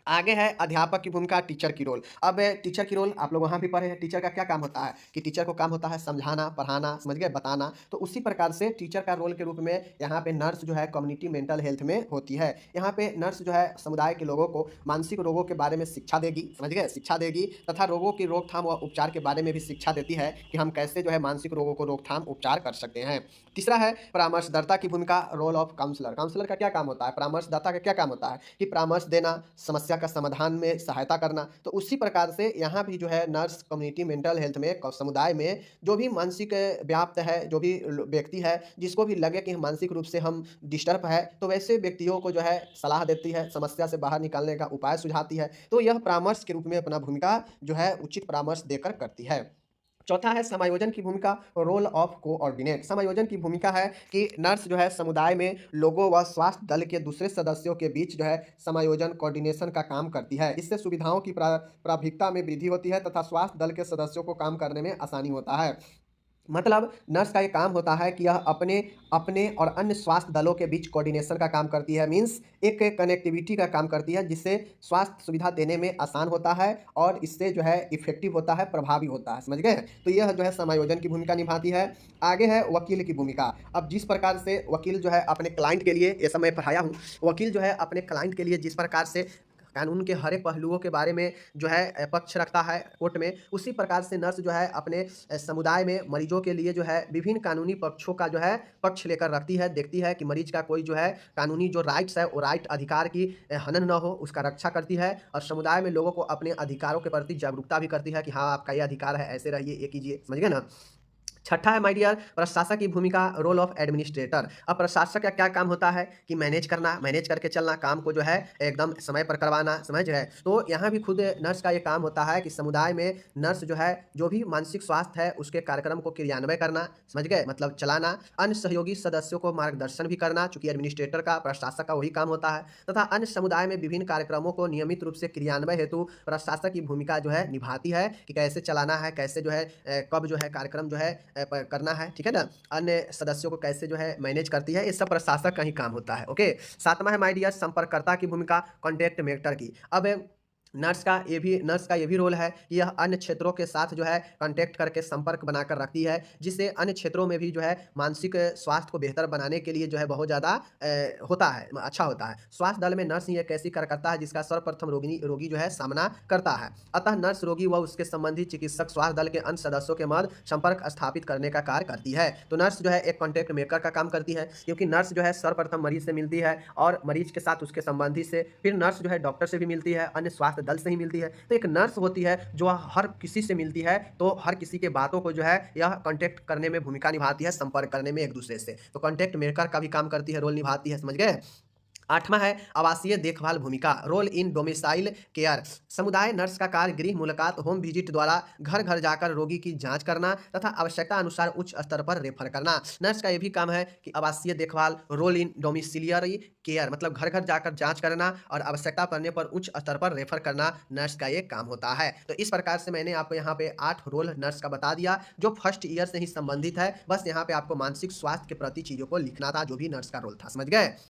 आगे है अध्यापक की भूमिका, टीचर की रोल। अब टीचर की रोल आप लोग वहाँ भी पढ़े हैं। टीचर का क्या काम होता है कि टीचर को काम होता है समझाना, पढ़ाना, समझ गए, बताना। तो उसी प्रकार से टीचर का रोल के रूप में यहाँ पे नर्स जो है कम्युनिटी मेंटल हेल्थ में होती है। यहाँ पे नर्स जो है समुदाय के लोगों को मानसिक रोगों के बारे में शिक्षा देगी, समझ गए, शिक्षा देगी, तथा रोगों की रोकथाम व उपचार के बारे में भी शिक्षा देती है कि हम कैसे जो है मानसिक रोगों को रोकथाम उपचार कर सकते हैं। तीसरा है परामर्शदाता की भूमिका, रोल ऑफ काउंसलर। काउंसलर का क्या काम होता है, परामर्शदाता का क्या काम होता है कि परामर्श देना, समस्या का समाधान में सहायता करना। तो उसी प्रकार से यहाँ भी जो है नर्स कम्युनिटी मेंटल हेल्थ में समुदाय में जो भी मानसिक व्याप्त है, जो भी व्यक्ति है जिसको भी लगे कि मानसिक रूप से हम डिस्टर्ब है, तो वैसे व्यक्तियों को जो है सलाह देती है, समस्या से बाहर निकालने का उपाय सुझाती है। तो यह परामर्श के रूप में अपना भूमिका जो है उचित परामर्श देकर करती है। चौथा है समायोजन की भूमिका, रोल ऑफ कोऑर्डिनेट। समायोजन की भूमिका है कि नर्स जो है समुदाय में लोगों व स्वास्थ्य दल के दूसरे सदस्यों के बीच जो है समायोजन, कोऑर्डिनेशन का काम करती है। इससे सुविधाओं की प्राथमिकता में वृद्धि होती है तथा स्वास्थ्य दल के सदस्यों को काम करने में आसानी होता है। मतलब नर्स का ये काम होता है कि यह अपने अपने और अन्य स्वास्थ्य दलों के बीच कोऑर्डिनेशन का काम करती है, मीन्स एक कनेक्टिविटी का काम करती है, जिससे स्वास्थ्य सुविधा देने में आसान होता है और इससे जो है इफेक्टिव होता है, प्रभावी होता है। समझ गए? तो यह जो है समायोजन की भूमिका निभाती है। आगे है वकील की भूमिका। अब जिस प्रकार से वकील जो है अपने क्लाइंट के लिए, ये सब मैं पढ़ाया हूँ, वकील जो है अपने क्लाइंट के लिए जिस प्रकार से कानून के हर एक पहलुओं के बारे में जो है पक्ष रखता है कोर्ट में, उसी प्रकार से नर्स जो है अपने समुदाय में मरीजों के लिए जो है विभिन्न कानूनी पक्षों का जो है पक्ष लेकर रखती है, देखती है कि मरीज का कोई जो है कानूनी जो राइट्स है वो राइट अधिकार की हनन न हो, उसका रक्षा करती है और समुदाय में लोगों को अपने अधिकारों के प्रति जागरूकता भी करती है कि हाँ आपका ये अधिकार है, ऐसे रहिए, ये कीजिए। समझ गए ना? छठा है माय डियर प्रशासक की भूमिका, रोल ऑफ एडमिनिस्ट्रेटर। अब प्रशासक का क्या काम होता है कि मैनेज करना, मैनेज करके चलना, काम को जो है एकदम समय पर करवाना। समझ गए? तो यहाँ भी खुद नर्स का ये काम होता है कि समुदाय में नर्स जो है जो भी मानसिक स्वास्थ्य है उसके कार्यक्रम को क्रियान्वय करना, समझ गए, मतलब चलाना, अन्य सहयोगी सदस्यों को मार्गदर्शन भी करना, चूंकि एडमिनिस्ट्रेटर का, प्रशासक का वही काम होता है, तथा अन्य समुदाय में विभिन्न कार्यक्रमों को नियमित रूप से क्रियान्वय हेतु प्रशासक की भूमिका जो है निभाती है कि कैसे चलाना है, कैसे जो है कब जो है कार्यक्रम जो है करना है, ठीक है ना, अन्य सदस्यों को कैसे जो है मैनेज करती है, ये सब प्रशासक का ही काम होता है। ओके, सातवां है माय डियर संपर्ककर्ता की भूमिका, कॉन्टैक्ट मेकर की। अब नर्स का ये भी रोल है कि यह अन्य क्षेत्रों के साथ जो है कांटेक्ट करके संपर्क बनाकर रखती है, जिससे अन्य क्षेत्रों में भी जो है मानसिक स्वास्थ्य को बेहतर बनाने के लिए जो है बहुत ज़्यादा होता है, अच्छा होता है। स्वास्थ्य दल में नर्स ही एक ऐसी कार्यकर्ता है जिसका सर्वप्रथम रोगी जो है सामना करता है। अतः नर्स रोगी व उसके संबंधी चिकित्सक स्वास्थ्य दल के अन्य सदस्यों के मध्य संपर्क स्थापित करने का कार्य करती है। तो नर्स जो है एक कॉन्टैक्ट मेकर का काम करती है, क्योंकि नर्स जो है सर्वप्रथम मरीज से मिलती है और मरीज के साथ उसके संबंधी से, फिर नर्स जो है डॉक्टर से भी मिलती है, अन्य स्वास्थ्य दल से ही मिलती है। तो एक नर्स होती है जो हर किसी से मिलती है, तो हर किसी के बातों को जो है यह कांटेक्ट करने में भूमिका निभाती है, संपर्क करने में एक दूसरे से। तो कांटेक्ट मेकर का भी काम करती है, रोल निभाती है। समझ गए? आठवां है आवासीय देखभाल भूमिका, रोल इन डोमिसाइल केयर। समुदाय नर्स का कार्य गृह मुलाकात, होम विजिट द्वारा घर घर जाकर रोगी की जांच करना तथा आवश्यकता अनुसार उच्च स्तर पर रेफर करना। नर्स का यह भी काम है कि आवासीय देखभाल, रोल इन डोमिसिलियरी केयर, मतलब घर घर जाकर जांच करना और आवश्यकता पड़ने पर उच्च स्तर पर रेफर करना नर्स का ये काम होता है। तो इस प्रकार से मैंने आपको यहाँ पे 8 रोल नर्स का बता दिया जो फर्स्ट ईयर से ही संबंधित है। बस यहाँ पे आपको मानसिक स्वास्थ्य के प्रति चीज़ों को लिखना था, जो भी नर्स का रोल था। समझ गए?